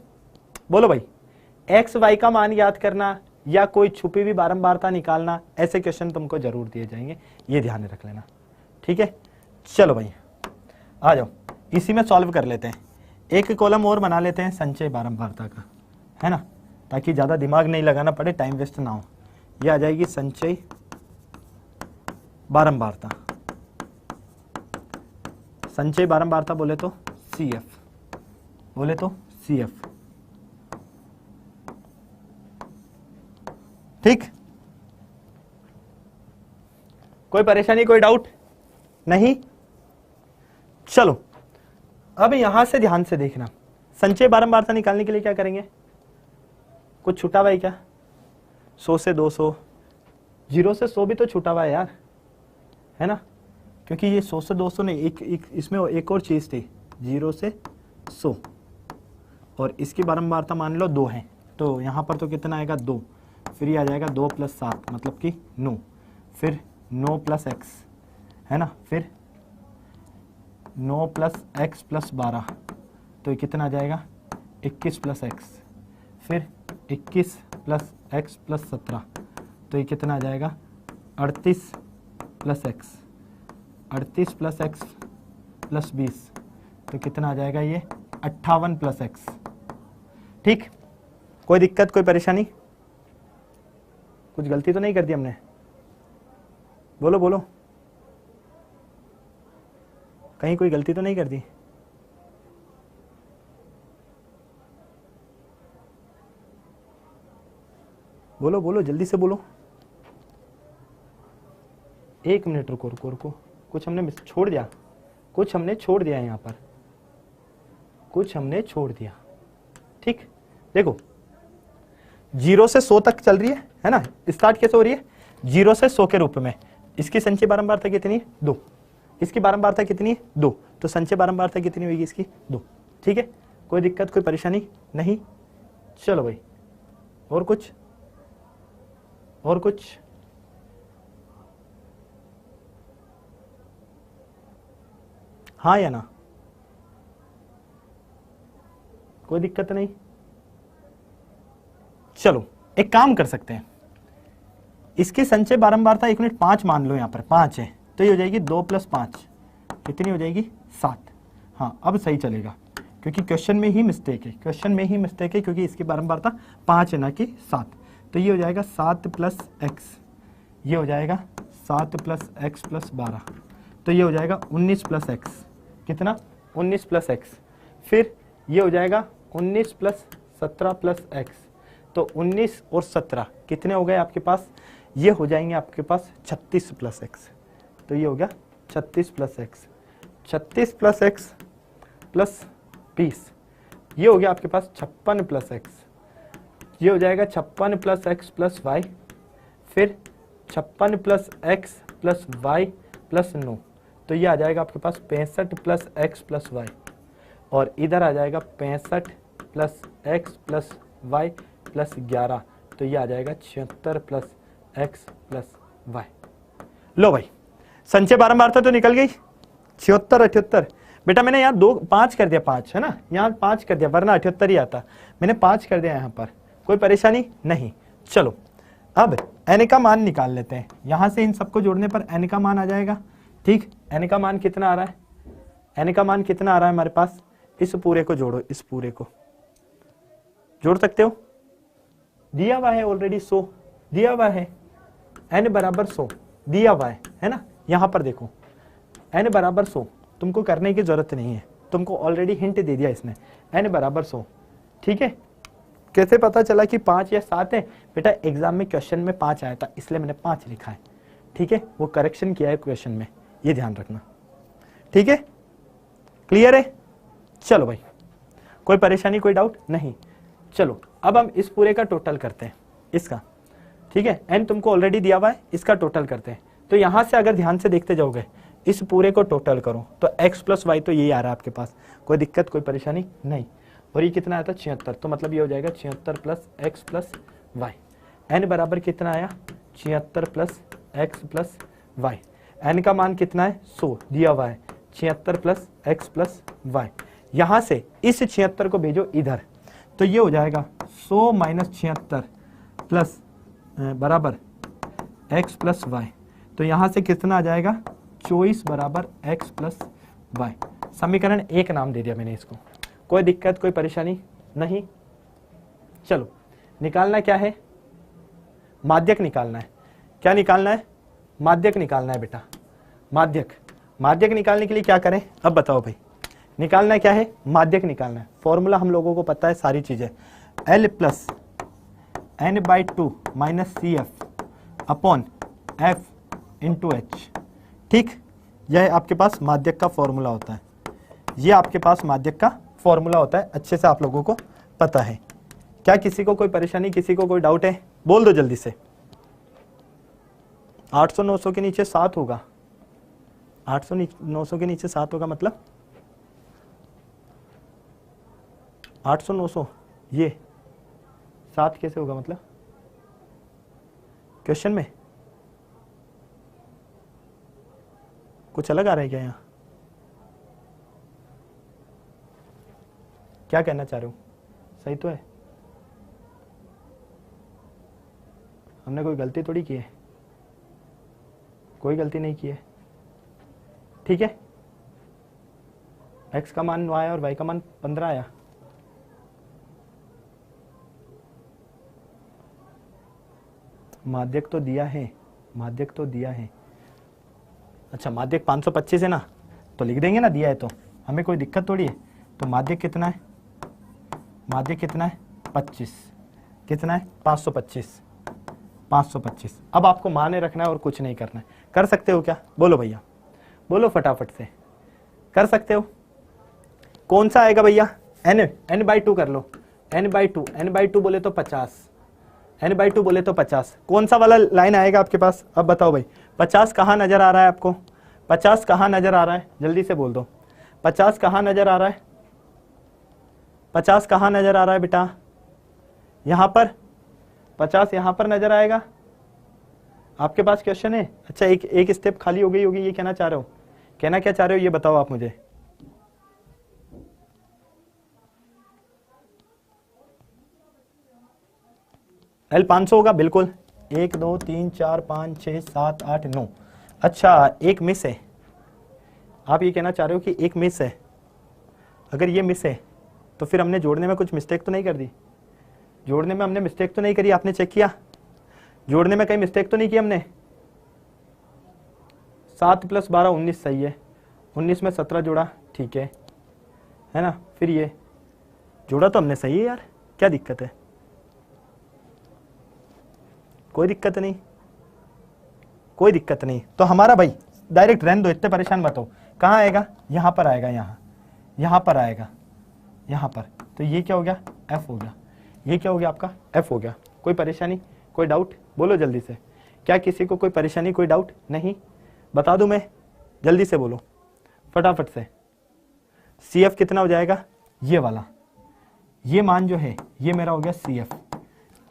S1: बोलो भाई। x y का मान ज्ञात करना या कोई छुपी हुई बारंबारता निकालना, ऐसे क्वेश्चन तुमको जरूर दिए जाएंगे, ये ध्यान में रख लेना। ठीक है, चलो भाई आ जाओ, इसी में सॉल्व कर लेते हैं। एक कॉलम और बना लेते हैं संचय बारंबारता का, है ना, ताकि ज़्यादा दिमाग नहीं लगाना पड़े, टाइम वेस्ट ना हो। ये आ जाएगी संचय बारंबारता। संचय बारंबारता बोले तो CF, बोले तो CF। ठीक, कोई परेशानी, कोई डाउट नहीं? चलो अब यहां से ध्यान से देखना। संचय बारंबारता निकालने के लिए क्या करेंगे? कुछ छूटा हुआ है क्या? 100 से 200, 0 से 100 भी तो छूटा हुआ है यार, है ना? क्योंकि ये 100 से 200 नहीं, एक इसमें एक और चीज थी, 0 से 100, और इसकी बारंबारता मान लो 2 है, तो यहाँ पर तो कितना आएगा 2, फिर ये आ जाएगा 2 + 7 मतलब कि 9, फिर 9 + x, है ना, फिर 9 + x + 12, तो ये कितना आ जाएगा 21 + x, फिर 21 + x + 17, तो ये कितना आ जाएगा 38 + x, 38 + x + 20, तो कितना आ जाएगा ये 58 + x। ठीक, कोई दिक्कत, कोई परेशानी? कुछ गलती तो नहीं कर दी हमने? बोलो बोलो, कहीं कोई गलती तो नहीं कर दी? बोलो बोलो, जल्दी से बोलो। 1 मिनट रुको रुको रुको, कुछ हमने छोड़ दिया, कुछ हमने छोड़ दिया यहाँ पर, कुछ हमने छोड़ दिया। ठीक, देखो 0 से 100 तक चल रही है ना? स्टार्ट कैसे हो रही है? 0 से 100 के रूप में। इसकी संचय बारंबारता कितनी है? 2। इसकी बारंबारता कितनी है? 2। तो संचय बारंबारता कितनी होगी इसकी? 2। ठीक है, कोई दिक्कत, कोई परेशानी नहीं? चलो भाई, और कुछ, और कुछ? हाँ या ना? कोई दिक्कत नहीं? चलो एक काम कर सकते हैं, इसकी संचय बारंबारता 1 मिनट 5 मान लो, यहाँ पर 5 है, तो ये हो जाएगी 2 + 5, कितनी हो जाएगी 7। हाँ अब सही चलेगा, क्योंकि क्वेश्चन में ही मिस्टेक है, क्वेश्चन में ही मिस्टेक है, क्योंकि इसकी बारंबारता 5 है ना कि 7। तो ये हो जाएगा 7 + x, ये हो जाएगा 7 + x + 12, तो ये हो जाएगा 19 + x, कितना 19 + x, फिर ये हो जाएगा 19 + 17 प्लस एक्स, तो 19 और 17 कितने हो गए आपके पास, ये हो जाएंगे आपके पास 36 प्लस एक्स। तो ये हो गया 36 plus x, 36 plus X plus 20, ये हो गया आपके पास 56 प्लस एक्स, ये हो जाएगा 56 प्लस एक्स प्लस वाई, फिर 56 plus X plus Y plus 9, तो ये आ जाएगा आपके पास 65 प्लस एक्स प्लस वाई, और इधर आ जाएगा 65 plus X plus Y plus 11, तो ये आ जाएगा 76 प्लस एक्स प्लस वाई। लो भाई, संचय बारंबारता तो निकल गई, 76 78। बेटा मैंने यहाँ 5 कर दिया, 5 है ना, यहाँ 5 कर दिया, वरना 78 ही आता, मैंने 5 कर दिया यहाँ पर, कोई परेशानी नहीं। चलो अब n का मान निकाल लेते हैं, यहां से इन सबको जोड़ने पर n का मान आ जाएगा। ठीक, n का मान कितना आ रहा है, n का मान कितना आ रहा है हमारे पास, इस पूरे को जोड़ो, इस पूरे को जोड़ सकते हो, दिया हुआ है ऑलरेडी 100, दिया हुआ है n बराबर 100 दिया हुआ है ना, यहां पर देखो n बराबर 100, तुमको करने की जरूरत नहीं है, तुमको ऑलरेडी हिंट दे दिया इसने, n बराबर 100। ठीक है, कैसे पता चला कि 5 या 7 है, बेटा एग्जाम में क्वेश्चन में 5 आया था इसलिए मैंने 5 लिखा है। ठीक है, वो करेक्शन किया है क्वेश्चन में, ये ध्यान रखना। ठीक है, क्लियर है। चलो भाई, कोई परेशानी कोई डाउट नहीं। चलो अब हम इस पूरे का टोटल करते हैं, इसका। ठीक है, n तुमको ऑलरेडी दिया हुआ है, इसका टोटल करते हैं। तो यहां से अगर ध्यान से देखते जाओगे, इस पूरे को टोटल करो तो x प्लस वाई तो यही आ रहा है आपके पास, कोई दिक्कत कोई परेशानी नहीं। और ये कितना आया था 76, तो मतलब ये हो जाएगा 76 plus X plus Y. N बराबर कितना आया 76 plus X plus Y. N का मान कितना है 100 दिया हुआ है, 76 प्लस एक्स प्लस वाई। यहां से इस 76 को भेजो इधर, तो ये हो जाएगा 100 माइनस 76 प्लस बराबर एक्स प्लस वाई। तो यहां से कितना आ जाएगा 24 बराबर एक्स प्लस वाई। समीकरण 1 नाम दे दिया मैंने इसको, कोई दिक्कत कोई परेशानी नहीं। चलो निकालना क्या है, माध्यक निकालना है। क्या निकालना है, माध्यक निकालना है बेटा। माध्यक निकालने के लिए क्या करें, अब बताओ भाई। निकालना क्या है, माध्यक निकालना है। फॉर्मूला हम लोगों को पता है सारी चीजें, L plus n/2 minus CF upon F into H। ठीक, यह आपके पास माध्यक का फॉर्मूला होता है, ये आपके पास माध्यक का फॉर्मूला होता है, अच्छे से आप लोगों को पता है। क्या किसी को कोई परेशानी, किसी को कोई डाउट है, बोल दो जल्दी से। 800 900 के नीचे 7 होगा, 800 900 के नीचे 7 होगा, मतलब 800 900 ये 7 कैसे होगा, मतलब क्वेश्चन में कुछ अलग आ रहा है क्या, यहाँ क्या कहना चाह रहे हो, सही तो है, हमने कोई गलती थोड़ी की है, कोई गलती नहीं की है। ठीक है, x का मान 9 आया और y का मान 15 आया। माध्यक तो दिया है, माध्यक तो दिया है। अच्छा, माध्यक 525 है ना, तो लिख देंगे ना, दिया है तो हमें कोई दिक्कत थोड़ी है। तो माध्यक कितना है, माध्यक कितना है 25, कितना है 525, 525। अब आपको माने रखना है और कुछ नहीं करना है। कर सकते हो क्या, बोलो भैया, बोलो फटाफट से, कर सकते हो। कौन सा आएगा भैया, n/2 कर लो, n/2 बोले तो 50, n/2 बोले तो 50। कौन सा वाला लाइन आएगा आपके पास, अब बताओ भाई। 50 कहाँ नजर आ रहा है आपको, 50 कहाँ नजर आ रहा है, जल्दी से बोल दो। 50 कहाँ नजर आ रहा है, 50 कहाँ नजर आ रहा है बेटा, यहां पर 50 यहां पर नजर आएगा। आपके पास क्वेश्चन है, अच्छा एक स्टेप खाली हो गई होगी, ये कहना चाह रहे हो, कहना क्या चाह रहे हो ये बताओ आप मुझे। L 500 होगा बिल्कुल, 1 2 3 4 5 6 7 8 9। अच्छा, एक मिस है, आप ये कहना चाह रहे हो कि एक मिस है। अगर ये मिस है तो फिर हमने जोड़ने में कुछ मिस्टेक तो नहीं कर दी, जोड़ने में हमने मिस्टेक तो नहीं करी, आपने चेक किया, जोड़ने में कहीं मिस्टेक तो नहीं की हमने। 7 + 12 19 सही है, 19 में 17 जोड़ा, ठीक है ना। फिर ये जोड़ा तो हमने सही है यार, क्या दिक्कत है? कोई दिक्कत नहीं, कोई दिक्कत नहीं। तो हमारा भाई डायरेक्ट रहने दो, इतने परेशान मत हो। कहाँ आएगा? यहाँ पर आएगा, यहाँ पर आएगा, यहाँ पर। तो ये क्या हो गया? एफ हो गया। ये क्या हो गया आपका? एफ हो गया। कोई परेशानी, कोई डाउट? बोलो जल्दी से। क्या किसी को कोई परेशानी, कोई डाउट? नहीं? बता दूं मैं? जल्दी से बोलो फटाफट से। सी एफ कितना हो जाएगा? ये वाला, ये मान जो है ये मेरा हो गया सी एफ।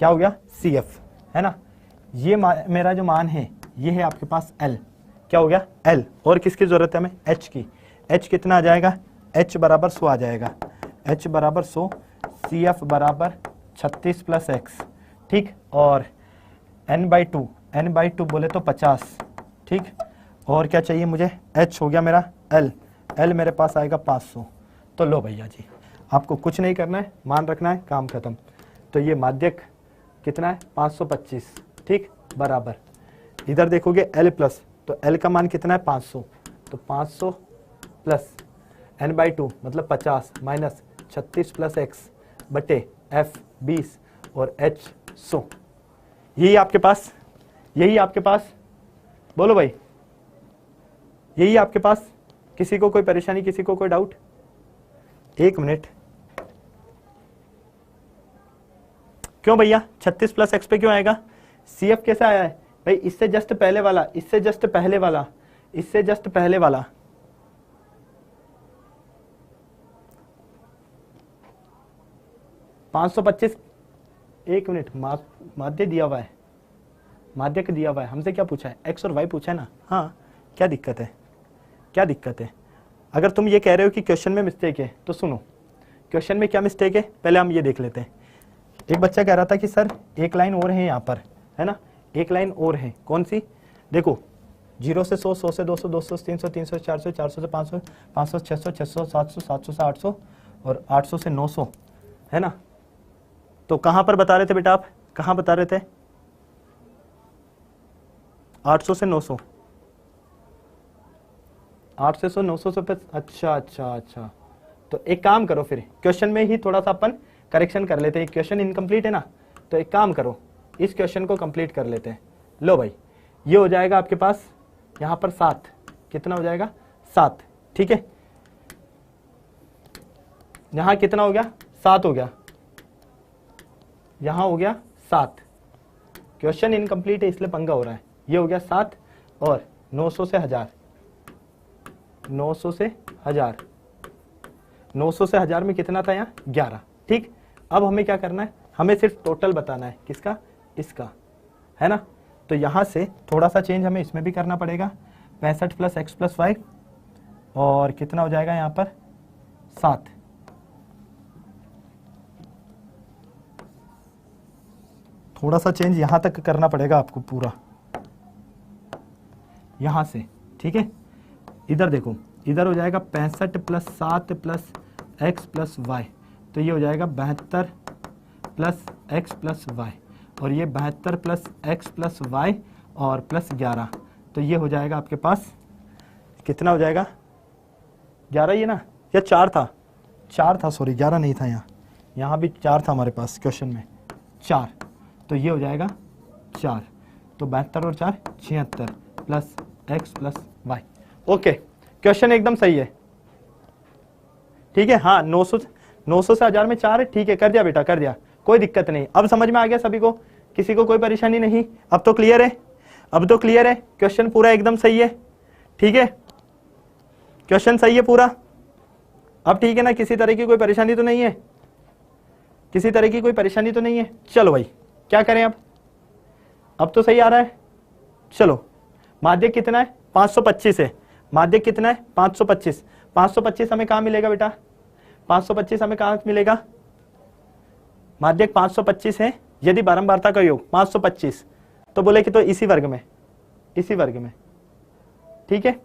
S1: क्या हो गया? सी एफ, है ना। ये मेरा जो मान है ये है आपके पास एल। क्या हो गया? एल। और किसकी जरूरत है हमें? एच की। एच कितना आ जाएगा? एच बराबर 100 आ जाएगा। एच बराबर 100, सी एफ बराबर 36 प्लस एक्स, ठीक। और n बाई 2, n बाई 2 बोले तो 50, ठीक। और क्या चाहिए मुझे? h हो गया मेरा l, l मेरे पास आएगा 500। तो लो भैया जी, आपको कुछ नहीं करना है, मान रखना है, काम खत्म। तो ये माध्यक कितना है? 525, ठीक, बराबर। इधर देखोगे l प्लस, तो l का मान कितना है? 500। तो 500 प्लस n बाई 2 मतलब 50 माइनस 36 प्लस x बटे f 20 और h 100। यही आपके पास, यही आपके पास, बोलो भाई, यही आपके पास। किसी को कोई परेशानी, किसी को कोई डाउट? एक मिनट, क्यों भैया 36 प्लस एक्स पे क्यों आएगा? सी एफ कैसे आया है भाई? इससे जस्ट पहले वाला, इससे जस्ट पहले वाला, इससे जस्ट पहले वाला। $525। एक मिनट, माध्य दिया हुआ है, माध्यक दिया हुआ है, हमसे क्या पूछा है? एक्स और वाई पूछा है ना। हाँ, क्या दिक्कत है? क्या दिक्कत है? अगर तुम ये कह रहे हो कि क्वेश्चन में मिस्टेक है तो सुनो, क्वेश्चन में क्या मिस्टेक है पहले हम ये देख लेते हैं। एक बच्चा कह रहा था कि सर एक लाइन और है यहाँ पर, है ना, एक लाइन और है। कौन सी? देखो, 0 से 100, 100 से 200, 200 से 300, 300 से 400, 400 से 500, 500 से 600, 600 700, 700 से 800 और 800 से 900, है ना। तो कहाँ पर बता रहे थे बेटा आप? कहाँ बता रहे थे? 800 से 900, 800 से 900 से पे। अच्छा अच्छा अच्छा, तो एक काम करो, फिर क्वेश्चन में ही थोड़ा सा अपन करेक्शन कर लेते हैं। क्वेश्चन इनकम्प्लीट है ना, तो एक काम करो, इस क्वेश्चन को कंप्लीट कर लेते हैं। लो भाई, ये हो जाएगा आपके पास यहाँ पर 7। कितना हो जाएगा? 7, ठीक है। यहाँ कितना हो गया? 7 हो गया। यहाँ हो गया 7। क्वेश्चन इनकम्प्लीट है इसलिए पंगा हो रहा है। ये हो गया 7 और 900 से 1000, 900 से 1000, 900 से 1000 में कितना था यहाँ? 11, ठीक। अब हमें क्या करना है? हमें सिर्फ टोटल बताना है। किसका? इसका, है ना। तो यहाँ से थोड़ा सा चेंज हमें इसमें भी करना पड़ेगा। 65 प्लस एक्स प्लस वाई और कितना हो जाएगा यहाँ पर? 7। थोड़ा सा चेंज यहाँ तक करना पड़ेगा आपको पूरा, यहाँ से, ठीक है। इधर देखो, इधर हो जाएगा 65 plus 7 plus X plus Y, तो ये हो जाएगा 72 प्लस एक्स प्लस वाई, और ये 72 प्लस एक्स प्लस वाई और प्लस 11, तो ये हो जाएगा आपके पास कितना हो जाएगा? 11 ही है ना, या 4 था? 4 था, सॉरी 11 नहीं था। यहाँ भी 4 था हमारे पास क्वेश्चन में, 4, तो ये हो जाएगा 4। तो 72 और 4 76 plus X plus Y. Okay, question एकदम सही है, ठीक है। हाँ, 900 से 1000 में 4 है, ठीक है, कर दिया बेटा, कर दिया, कोई दिक्कत नहीं। अब समझ में आ गया सभी को? किसी को कोई परेशानी नहीं? अब तो क्लियर है, अब तो क्लियर है। क्वेश्चन पूरा एकदम सही है, ठीक है, क्वेश्चन सही है पूरा। अब ठीक है ना, किसी तरह की कोई परेशानी तो नहीं है? किसी तरह की कोई परेशानी तो नहीं है? चलो भाई, क्या करें अब तो सही आ रहा है। चलो, माध्यक कितना है? 525 है। माध्यक कितना है? 525। 525 हमें कहाँ मिलेगा बेटा? 525 हमें कहाँ मिलेगा? माध्यक 525 है, यदि बारंबारता का योग 525, तो बोले कि तो इसी वर्ग में, इसी वर्ग में, ठीक है,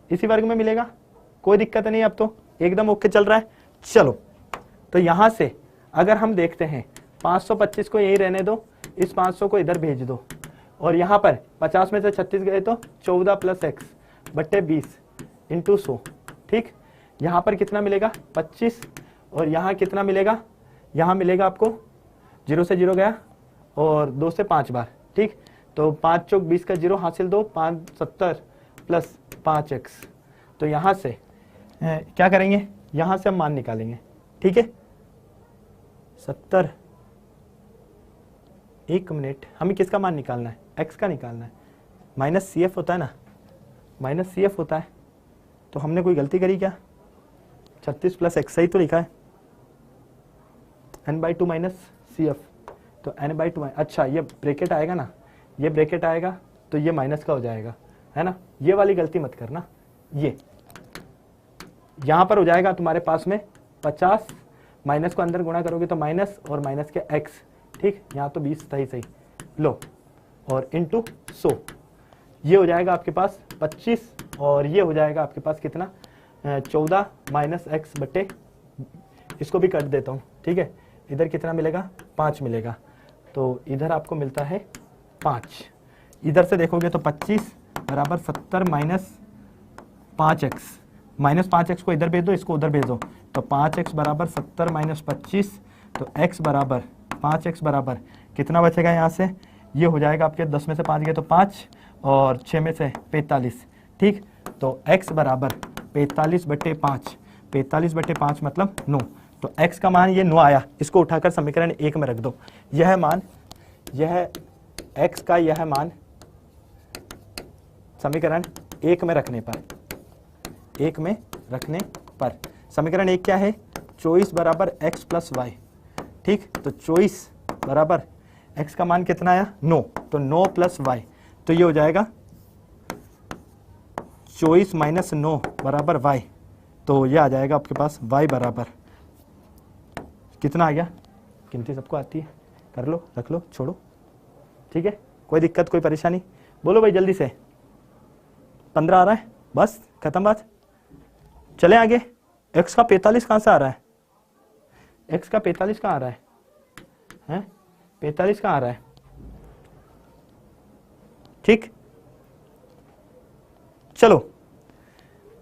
S1: इसी वर्ग में मिलेगा। कोई दिक्कत नहीं, अब तो एकदम ओके चल रहा है। चलो, तो यहां से अगर हम देखते हैं 525 को यही रहने दो, इस 500 को इधर भेज दो, और यहाँ पर 50 में से 36 गए तो 14 प्लस एक्स बट्टे 20 इंटू 100, ठीक। यहाँ पर कितना मिलेगा? 25, और यहाँ कितना मिलेगा? यहाँ मिलेगा आपको 0 से 0 गया और 2 से 5 बार, ठीक। तो 5 चौक 20 का 0 हासिल 2, 5 70 प्लस 5x। तो यहाँ से क्या करेंगे, यहाँ से हम मान निकालेंगे, ठीक है। 70, एक मिनट, हमें किसका मान निकालना है, x का निकालना है। माइनस CF होता है ना, माइनस CF होता है। तो हमने कोई गलती करी क्या, 36 प्लस x सही तो लिखा है, n/2 माइनस CF। तो n/2, अच्छा ये ब्रैकेट आएगा ना, ये ब्रैकेट आएगा तो ये माइनस का हो जाएगा, है ना। ये वाली गलती मत करना, ये यहां पर हो जाएगा तुम्हारे पास में 50, माइनस को अंदर गुणा करोगे तो माइनस और माइनस के x, ठीक। यहाँ तो 20 सही लो, और इंटू 100, ये हो जाएगा आपके पास 25, और ये हो जाएगा आपके पास कितना, 14 माइनस x बटे, इसको भी काट देता हूँ, ठीक है। इधर कितना मिलेगा, 5 मिलेगा। तो इधर आपको मिलता है 5, इधर से देखोगे तो 25 बराबर 70 माइनस 5x, माइनस 5x को इधर भेज दो, इसको उधर भेज दो, तो 5x बराबर 70 माइनस 25, तो x बराबर 5x बराबर कितना बचेगा यहाँ से, ये हो जाएगा आपके 10 में से 5 गए तो 5 और 6 में से 45, ठीक। तो x बराबर 45 बटे 5, 45 बटे 5 मतलब 9। तो x का मान ये 9 आया, इसको उठाकर समीकरण 1 में रख दो। यह मान, यह x का यह मान समीकरण 1 में रखने पर, 1 में रखने पर समीकरण 1 क्या है, 24 बराबर x प्लस वाई, ठीक। तो 24 बराबर x का मान कितना आया, 9, तो 9 प्लस वाई, तो ये हो जाएगा 24 माइनस 9 बराबर y, तो ये आ जाएगा आपके पास y बराबर कितना आ गया, गिनती सबको आती है, कर लो, रख लो, छोड़ो, ठीक है। कोई दिक्कत, कोई परेशानी, बोलो भाई जल्दी से। 15 आ रहा है, बस खत्म बात, चले आगे। x का 45 कहां से आ रहा है, x का 45 कहां आ रहा है, 45 कहां आ रहा है, ठीक। चलो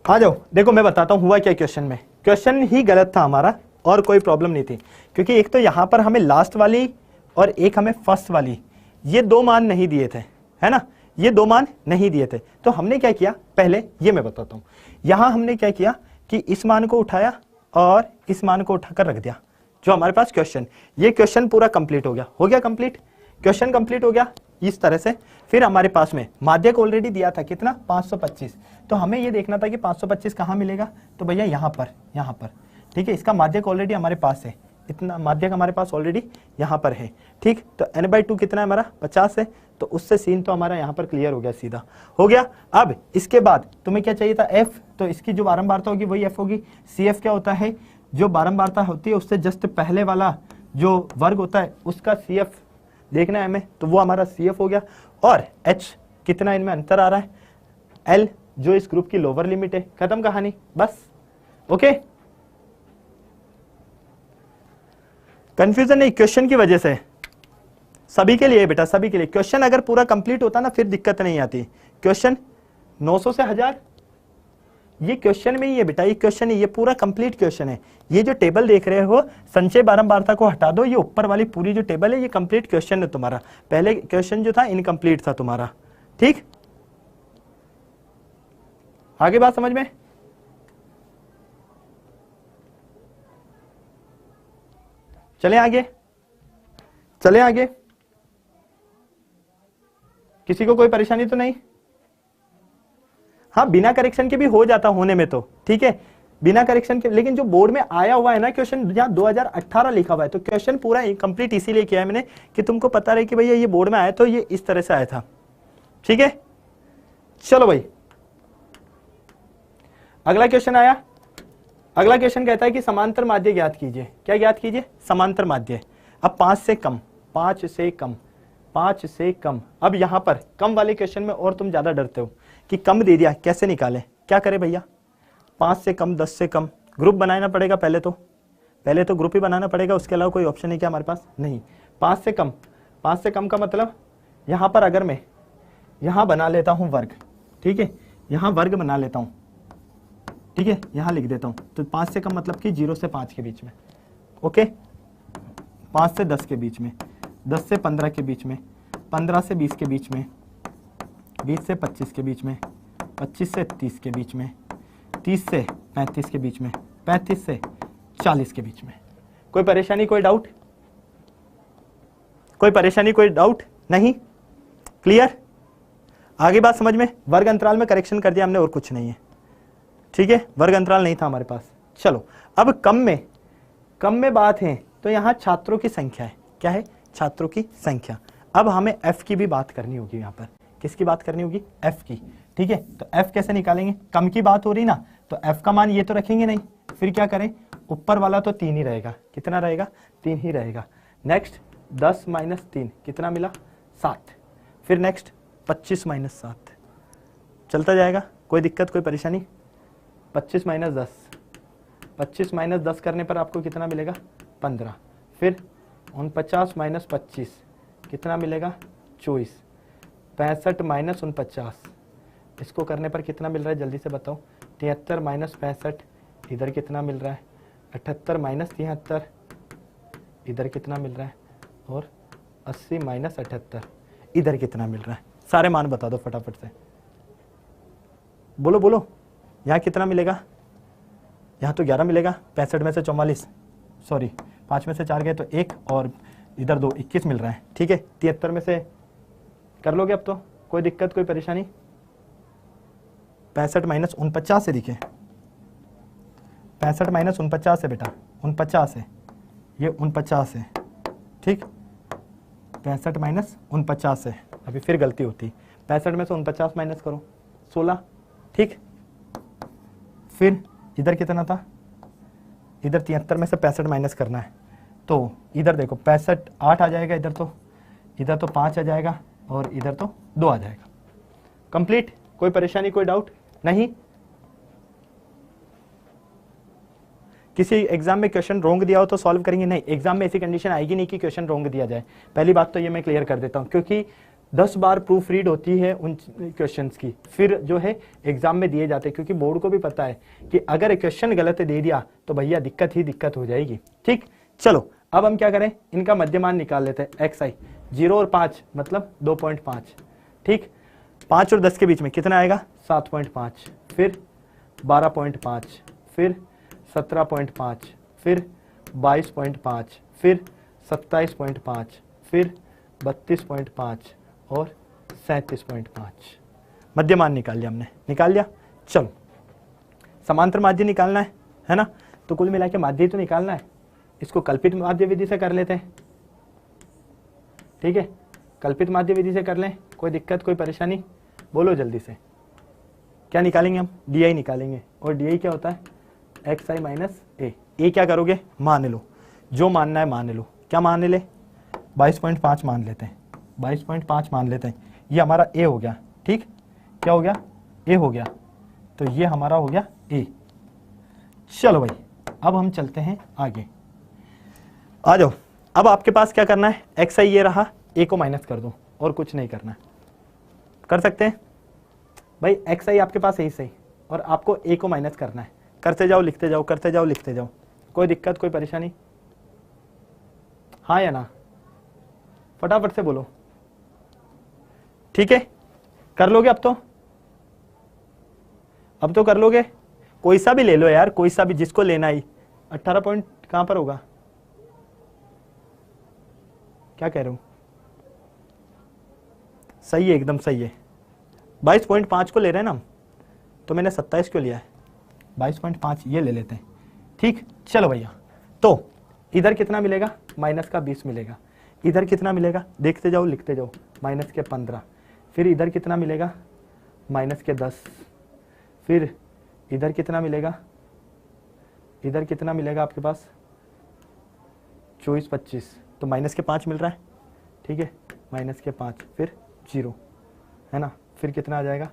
S1: आ जाओ, देखो मैं बताता हूं हुआ क्या क्वेश्चन में। क्वेश्चन ही गलत था हमारा और कोई प्रॉब्लम नहीं थी, क्योंकि एक तो यहां पर हमें लास्ट वाली और एक हमें फर्स्ट वाली, ये 2 मान नहीं दिए थे, है ना, ये 2 मान नहीं दिए थे। तो हमने क्या किया, पहले ये मैं बताता हूं। यहां हमने क्या किया कि इस मान को उठाया और इस मान को उठाकर रख दिया, जो हमारे पास क्वेश्चन, ये क्वेश्चन पूरा कंप्लीट हो गया कंप्लीट, क्वेश्चन कंप्लीट हो गया इस तरह से। फिर हमारे पास में माध्यक ऑलरेडी दिया था कितना, 525। तो हमें ये देखना था कि 525 कहां मिलेगा, तो भैया यहां पर, ठीक है। इसका माध्यक ऑलरेडी हमारे पास है, इतना माध्यक हमारे पास ऑलरेडी यहां पर है, ठीक। तो n/2 कितना है हमारा, 50 है। तो उससे सीन तो हमारा यहां पर क्लियर हो गया, सीधा हो गया। अब इसके बाद तुम्हें क्या चाहिए था, f, तो इसकी जो बारंबारता होगी वही f होगी। CF क्या होता है, जो बारंबारता होती है उससे जस्ट पहले वाला जो वर्ग होता है उसका CF देखना है हमें, तो वो हमारा CF हो गया। और H कितना इनमें अंतर आ रहा है, L जो इस ग्रुप की लोअर लिमिट है, खत्म कहानी, बस। ओके, कंफ्यूजन नहीं क्वेश्चन की वजह से, सभी के लिए बेटा, सभी के लिए। क्वेश्चन अगर पूरा कंप्लीट होता ना फिर दिक्कत नहीं आती। क्वेश्चन 900 से 1000, ये क्वेश्चन में ही है बेटा, ये क्वेश्चन है, ये पूरा कंप्लीट क्वेश्चन है। ये जो टेबल देख रहे हो, संचय बारंबारता को हटा दो, ये ऊपर वाली पूरी जो टेबल है ये कंप्लीट क्वेश्चन है तुम्हारा। पहले क्वेश्चन जो था इनकम्प्लीट था तुम्हारा, ठीक। आगे बात समझ में, चले आगे, चले आगे। किसी को कोई परेशानी तो नहीं, हाँ बिना करेक्शन के भी हो जाता होने में तो, ठीक है, बिना करेक्शन के। लेकिन जो बोर्ड में आया हुआ है ना क्वेश्चन, जहां 2018 लिखा हुआ है, तो क्वेश्चन पूरा कंप्लीट इसीलिए किया है मैंने कि तुमको पता रहे कि भैया ये बोर्ड में आया तो ये इस तरह से आया था, ठीक है। चलो भाई, अगला क्वेश्चन आया। अगला क्वेश्चन कहता है कि समांतर माध्य ज्ञात कीजिए। क्या ज्ञात कीजिए, समांतर माध्य। अब 5 से कम, 5 से कम, 5 से कम। अब यहां पर कम वाले क्वेश्चन में और तुम ज्यादा डरते हो कि कम दे दिया, कैसे निकालें, क्या करें भैया। 5 से कम, 10 से कम, ग्रुप बनाना पड़ेगा पहले तो ग्रुप ही बनाना पड़ेगा, उसके अलावा कोई ऑप्शन है क्या हमारे पास, नहीं। 5 से कम, 5 से कम का मतलब यहां पर अगर मैं यहां बना लेता हूं वर्ग, ठीक है, यहां वर्ग बना लेता हूं, ठीक है, यहां लिख देता हूं। तो 5 से कम मतलब कि 0 से 5 के बीच में, ओके। 5 से 10 के बीच में, 10 से 15 के बीच में, 15 से 20 के बीच में, 20 से 25 के बीच में, 25 से 30 के बीच में, 30 से 35 के बीच में, 35 से 40 के बीच में। कोई परेशानी, कोई डाउट? कोई परेशानी, कोई डाउट नहीं? क्लियर? आगे बात समझ में? वर्ग अंतराल में करेक्शन कर दिया हमने और कुछ नहीं है, ठीक है, वर्ग अंतराल नहीं था हमारे पास। चलो अब कम में बात है तो यहां छात्रों की संख्या है, क्या है? छात्रों की संख्या। अब हमें f की भी बात करनी होगी, यहां पर किसकी बात करनी होगी? f की, ठीक है। तो f कैसे निकालेंगे? कम की बात हो रही ना, तो f का मान ये तो रखेंगे नहीं, फिर क्या करें? ऊपर वाला तो 3 ही रहेगा, कितना रहेगा? 3 ही रहेगा। नेक्स्ट 10 माइनस 3 कितना मिला? 7। फिर नेक्स्ट 25 माइनस 7 चलता जाएगा, कोई दिक्कत, कोई परेशानी? 25 माइनस 10, 25 माइनस 10 करने पर आपको कितना मिलेगा? 15। फिर 49 माइनस 25 कितना मिलेगा? 24। 65 माइनस 49 इसको करने पर कितना मिल रहा है? जल्दी से बताओ। 73 माइनस 65 इधर कितना मिल रहा है? 78 माइनस 73 इधर कितना मिल रहा है? और 80 माइनस 78 इधर कितना मिल रहा है? सारे मान बता दो फटाफट से, बोलो बोलो। यहाँ कितना मिलेगा? यहाँ तो 11 मिलेगा, 65 में से 44, सॉरी 5 में से 4 गए तो 1 और इधर 2, 21 मिल रहा है, ठीक है। 73 में से कर लोगे अब तो, कोई दिक्कत, कोई परेशानी? 65 माइनस 49 से दिखे, 65 माइनस 49 है बेटा, 49 है, ये 49 है, ठीक। 65 माइनस 49 है, अभी फिर गलती होती, 65 में से 49 माइनस करो, 16, ठीक। फिर इधर कितना था? इधर 73 में से 65 माइनस करना है, तो इधर देखो 65 8 आ जाएगा, इधर तो 5 आ जाएगा और इधर तो 2 आ जाएगा। कंप्लीट? कोई परेशानी, कोई डाउट नहीं? किसी एग्जाम में क्वेश्चन रॉन्ग दिया हो तो सॉल्व करेंगे? नहीं, एग्जाम में ऐसी कंडीशन आएगी नहीं कि क्वेश्चन रॉन्ग दिया जाए। पहली बात तो ये मैं क्लियर कर देता हूं, क्योंकि 10 बार प्रूफ रीड होती है उन क्वेश्चंस की, फिर जो है एग्जाम में दिए जाते हैं, क्योंकि बोर्ड को भी पता है कि अगर क्वेश्चन गलत दे दिया तो भैया दिक्कत ही दिक्कत हो जाएगी, ठीक। चलो अब हम क्या करें, इनका मध्यमान निकाल लेते हैं। एक्स आई 0 और 5 मतलब 2.5, ठीक। 5 और 10 के बीच में कितना आएगा? 7.5, फिर 12.5, फिर 17.5, फिर 22.5, फिर 27.5, फिर 32.5 और 37.5। मध्यमान निकाल लिया हमने, निकाल लिया। चलो समांतर माध्य निकालना है ना, तो कुल मिला के माध्य तो निकालना है, इसको कल्पित माध्य विधि से कर लेते हैं, ठीक है। कल्पित माध्य विधि से कर लें, कोई दिक्कत, कोई परेशानी? बोलो जल्दी से। क्या निकालेंगे हम? डी निकालेंगे, और डी क्या होता है? एक्स आई माइनस ए। ए क्या करोगे? मान लो, जो मानना है मान लो। क्या मान ले? 22.5 मान लेते हैं, 22.5 मान लेते हैं। ये हमारा ए हो गया, ठीक। क्या हो गया? ए हो गया, तो ये हमारा हो गया ए। चलो भाई अब हम चलते हैं आगे, आ जाओ। अब आपके पास क्या करना है? एक्स आई ये रहा, ए को माइनस कर दो, और कुछ नहीं करना है। कर सकते हैं भाई? एक्स आई आपके पास है सही, और आपको ए को माइनस करना है। करते जाओ, लिखते जाओ, करते जाओ, लिखते जाओ। कोई दिक्कत, कोई परेशानी? हाँ या ना? फटाफट से बोलो, ठीक है। कर लोगे अब तो कर लोगे। कोई सा भी ले लो यार, कोई सा भी, जिसको लेना ही। 18 पॉइंट कहां पर होगा? क्या कह रहे हो? सही है, एकदम सही है। 22.5 को ले रहे हैं ना हम, तो मैंने 27 क्यों लिया है? 22.5 ये ले लेते हैं, ठीक। चलो भैया, तो इधर कितना मिलेगा? माइनस का 20 मिलेगा। इधर कितना मिलेगा? देखते जाओ, लिखते जाओ। माइनस के 15। फिर इधर कितना मिलेगा? माइनस के 10। फिर इधर कितना मिलेगा? इधर कितना मिलेगा आपके पास? 24 25, तो माइनस के 5 मिल रहा है, ठीक है। माइनस के 5, फिर 0 है ना। फिर कितना आ जाएगा?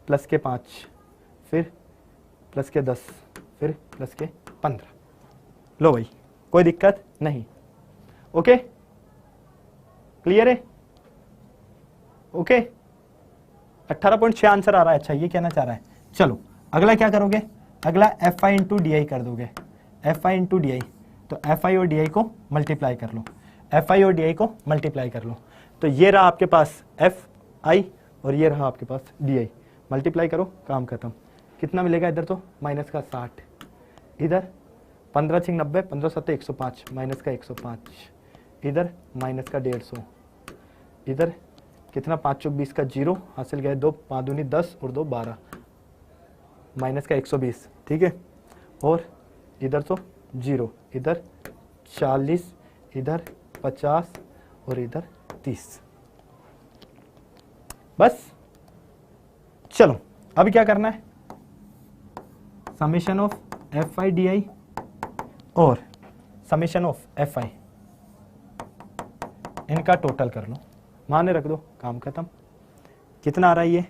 S1: प्लस के 5, फिर प्लस के 10, फिर प्लस के 15। लो भाई, कोई दिक्कत नहीं? ओके, क्लियर है? ओके, 18.6 आंसर आ रहा है। अच्छा, ये कहना चाह रहा है। चलो अगला क्या करोगे? अगला F I into D I कर दोगे। F I into D I, तो एफ आई और डी आई को मल्टीप्लाई कर लो। एफ आई और डी आई को मल्टीप्लाई कर लो। तो ये रहा आपके पास एफ आई और ये रहा आपके पास डी आई, मल्टीप्लाई करो, काम खत्म। कितना मिलेगा इधर? तो माइनस का 60, इधर 15 6 90, 15 7 105, माइनस का 105, इधर माइनस का 150, इधर कितना 5 चौक 20 का 0, हासिल गए 2, 5 दूनी 10 और 2 12, माइनस का 120, ठीक है। और इधर तो 0, इधर 40, इधर 50 और इधर 30। बस चलो अब क्या करना है, summation of f i d आई और समेशन ऑफ एफ आई, इनका टोटल कर लो, माने रख दो, काम खत्म। कितना आ रहा है ये?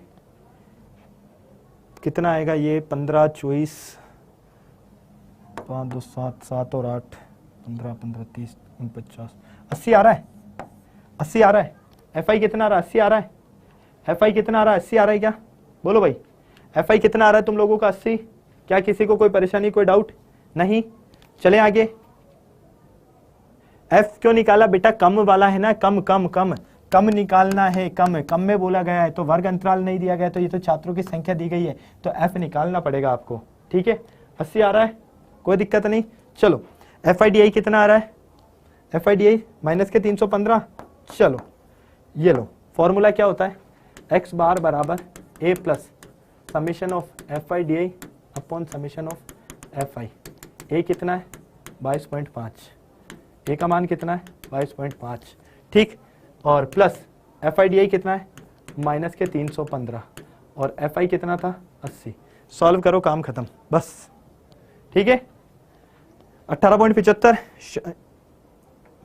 S1: कितना आएगा ये? 15 24 5 2 7 7 और 8 15 15 30 49 80 आ रहा है, 80 आ रहा है। एफ आई कितना आ रहा है? 80 आ रहा है। एफ आई कितना आ रहा है? 80 आ रहा है क्या? बोलो भाई, एफ आई कितना आ रहा है तुम लोगों का? 80। क्या किसी को कोई परेशानी, कोई डाउट नहीं? चले आगे। एफ क्यों निकाला बेटा? कम वाला है ना, कम कम कम कम निकालना है, कम कम में बोला गया है, तो वर्ग अंतराल नहीं दिया गया, तो ये तो छात्रों की संख्या दी गई है, तो एफ निकालना पड़ेगा आपको, ठीक है। 80 आ रहा है, कोई दिक्कत नहीं। चलो एफ आई डी आई कितना आ रहा है? F i d I minus के 315। चलो ये लो, फॉर्मूला क्या होता है? एक्स बार बराबर A plus summation of f i d i upon summation of f i. A कितना है? 22.5। ए का मान कितना है? 22.5, ठीक। और प्लस एफ आई डी आई कितना है? माइनस के 315 और एफ आई कितना था? 80। सॉल्व करो, काम खत्म, बस, ठीक है। 18.75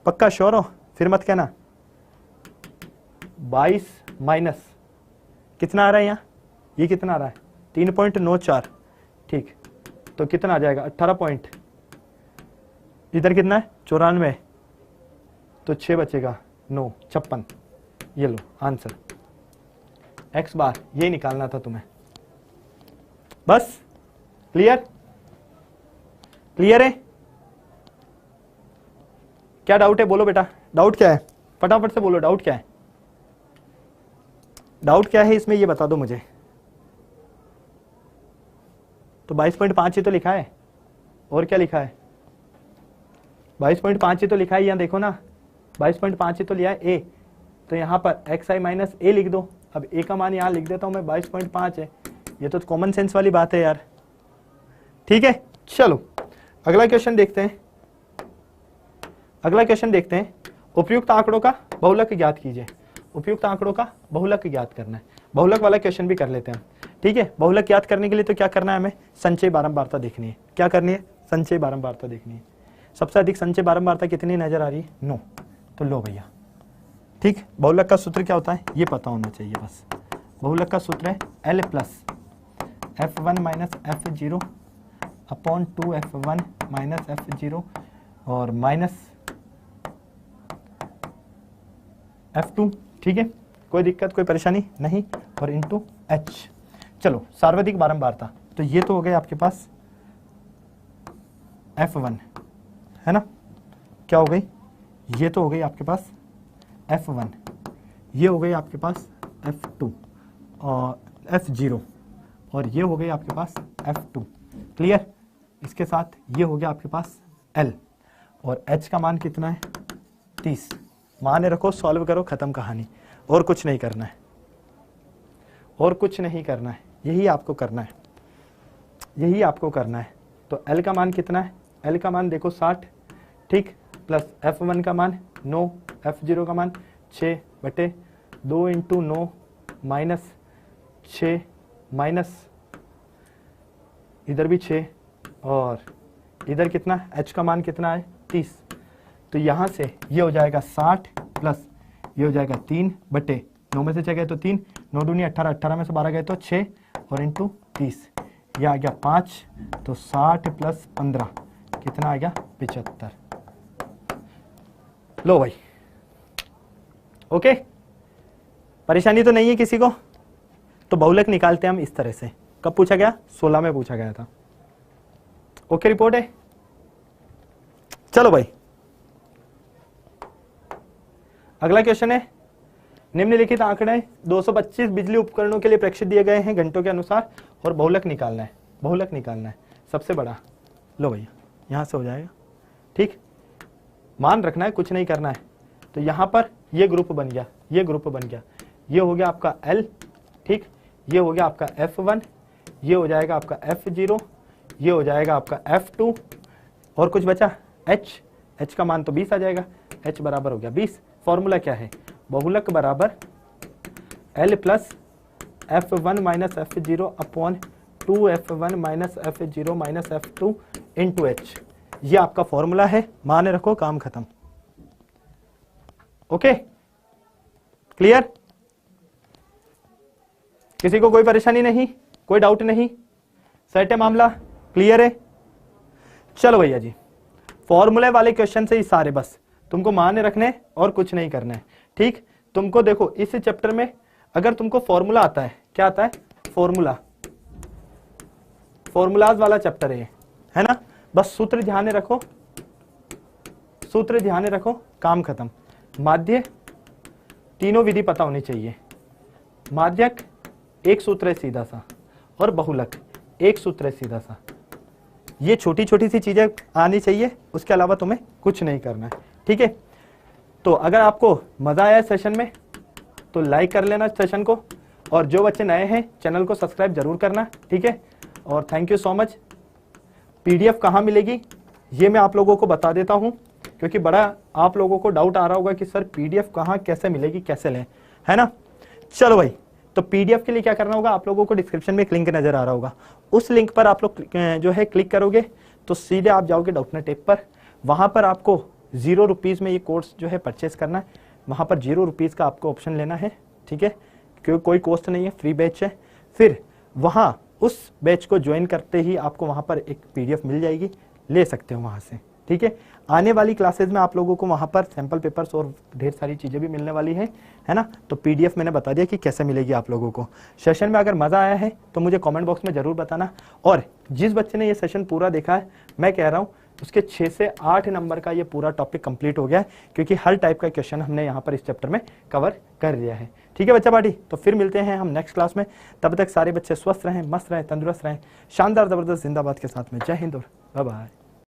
S1: पक्का श्योर हो? फिर मत कहना। 22 माइनस कितना आ रहा है यहाँ? ये कितना आ रहा है? 3.94, ठीक। तो कितना आ जाएगा? 18 पॉइंट, इधर कितना है? 94, तो 6 बचेगा 9 56। ये लो आंसर, एक्स बार ये निकालना था तुम्हें, बस। क्लियर? क्लियर है? क्या डाउट है? बोलो बेटा, डाउट क्या है? फटाफट से बोलो, डाउट क्या है? डाउट क्या है इसमें, ये बता दो मुझे। तो 22.5 ही तो लिखा है, और क्या लिखा है? 22.5 ही तो लिखा है, यहाँ देखो ना, 22.5 ही तो लिया है ए, तो यहाँ पर एक्स आई माइनस ए लिख दो। अब ए का मान यहाँ लिख देता हूँ मैं, 22.5 है। ये तो कॉमन सेंस वाली बात है यार, ठीक है। चलो अगला क्वेश्चन देखते हैं। अगला क्वेश्चन देखते हैं, उपयुक्त आंकड़ों का बहुलक ज्ञात कीजिए। उपयुक्त आंकड़ों का बहुलक ज्ञात करना है। बहुलक वाला क्वेश्चन भी कर लेते हैं, ठीक है। बहुलक ज्ञात करने के लिए तो क्या करना है हमें? संचय बारंबारता देखनी है। क्या करनी है? संचय बारंबारता देखनी है। सबसे अधिक संचय बारंबारता कितनी नजर आ रही है? 9। तो लो भैया, ठीक। बहुलक का सूत्र क्या होता है ये पता होना चाहिए बस। बहुलक का सूत्र है L plus F1 minus F0 upon 2F1 minus F0 और माइनस F2, ठीक है। कोई दिक्कत, कोई परेशानी नहीं। और इंटू H। चलो सार्वधिक बारंबारता, तो ये तो हो गए आपके पास F1, है ना? क्या हो गई? ये तो हो गई आपके पास F1, ये हो गई आपके पास F2 और F0, और ये हो गई आपके पास F2। क्लियर? इसके साथ ये हो गया आपके पास L, और H का मान कितना है? 30। माने रखो, सॉल्व करो, खत्म कहानी। और कुछ नहीं करना है, और कुछ नहीं करना है, यही आपको करना है, यही आपको करना है। तो L का मान कितना है? L का मान देखो 60, ठीक, प्लस F1 का मान 9, F0 का मान 6/2 इंटू 9 माइनस 6 माइनस इधर भी 6 और इधर कितना? H का मान कितना है? 30। तो यहाँ से ये हो जाएगा 60 प्लस ये हो जाएगा 3/9 में से 6 गए तो 3, 9 दूनी 18, 18 में से 12 गए तो 6 और इंटू 30, ये आ गया 5। तो 60 प्लस 15 कितना आ गया? 75। लो भाई, ओके, परेशानी तो नहीं है किसी को? तो बहुलक निकालते हैं हम इस तरह से। कब पूछा गया? 16 में पूछा गया था। ओके, रिपोर्ट है। चलो भाई, अगला क्वेश्चन है, निम्नलिखित आंकड़े 225 बिजली उपकरणों के लिए प्रेक्षित दिए गए हैं घंटों के अनुसार और बहुलक निकालना है। बहुलक निकालना है सबसे बड़ा। लो भैया यहां से हो जाएगा, ठीक, मान रखना है, कुछ नहीं करना है। तो यहां पर ये ग्रुप बन गया, ये ग्रुप बन गया, ये हो गया आपका L, ठीक, ये हो गया आपका F1, ये हो जाएगा आपका F0, ये हो जाएगा आपका F2 और कुछ बचा H का मान तो 20 आ जाएगा, H बराबर हो गया 20। फॉर्मूला क्या है, बहुलक बराबर L plus F1 minus F0 upon 2F1 minus F0 minus F2 into H। ये आपका फॉर्मूला है, मान रखो, काम खत्म। Okay, clear? किसी को कोई परेशानी नहीं, कोई डाउट नहीं, सेट है मामला, क्लियर है? चलो भैया जी, फॉर्मूले वाले क्वेश्चन से ही सारे बस तुमको मान रखने और कुछ नहीं करना है, ठीक। तुमको देखो इस चैप्टर में अगर तुमको फॉर्मूला आता है, क्या आता है, फॉर्मूला, फॉर्मूलाज वाला चैप्टर है ना। बस सूत्र ध्यान में रखो, सूत्र ध्यान में रखो, काम खत्म। माध्य तीनों विधि पता होनी चाहिए। माध्यक एक सूत्र है सीधा सा, और बहुलक एक सूत्र है सीधा सा। ये छोटी छोटी सी चीजें आनी चाहिए, उसके अलावा तुम्हें कुछ नहीं करना है, ठीक है। तो अगर आपको मजा आया सेशन में तो लाइक कर लेना सेशन को, और जो बच्चे नए हैं चैनल को सब्सक्राइब जरूर करना, ठीक है। और thank you so much. PDF कहाँ मिलेगी ये मैं आप लोगों को बता देता हूँ, क्योंकि बड़ा आप लोगों को डाउट आ रहा होगा कि सर पीडीएफ कहाँ कैसे मिलेगी, कैसे लें, है ना। चलो भाई, तो पीडीएफ के लिए क्या करना होगा, आप लोगों को डिस्क्रिप्शन में एक लिंक नजर आ रहा होगा, उस लिंक पर आप लोग जो है क्लिक करोगे तो सीधे आप जाओगे डाउटनेट ऐप पर। वहां पर आपको 0 रुपीज में ये कोर्स जो है परचेस करना है। वहां पर 0 रुपीज का आपको ऑप्शन लेना है, ठीक है, क्योंकि कोई कॉस्ट नहीं है, फ्री बैच है। फिर वहां उस बैच को ज्वाइन करते ही आपको वहां पर एक पीडीएफ मिल जाएगी, ले सकते हो वहां से, ठीक है। आने वाली क्लासेज में आप लोगों को वहां पर सैंपल पेपर्स और ढेर सारी चीजें भी मिलने वाली है ना। तो पीडीएफ मैंने बता दिया कि कैसे मिलेगी आप लोगों को। सेशन में अगर मजा आया है तो मुझे कमेंट बॉक्स में जरूर बताना, और जिस बच्चे ने ये सेशन पूरा देखा है, मैं कह रहा हूँ उसके 6 से 8 नंबर का ये पूरा टॉपिक कंप्लीट हो गया है, क्योंकि हर टाइप का क्वेश्चन हमने यहाँ पर इस चैप्टर में कवर कर लिया है, ठीक है बच्चा पार्टी। तो फिर मिलते हैं हम नेक्स्ट क्लास में, तब तक सारे बच्चे स्वस्थ रहें, मस्त रहें, तंदुरुस्त रहें, शानदार जबरदस्त जिंदाबाद के साथ में। जय हिंद और बाय बाय।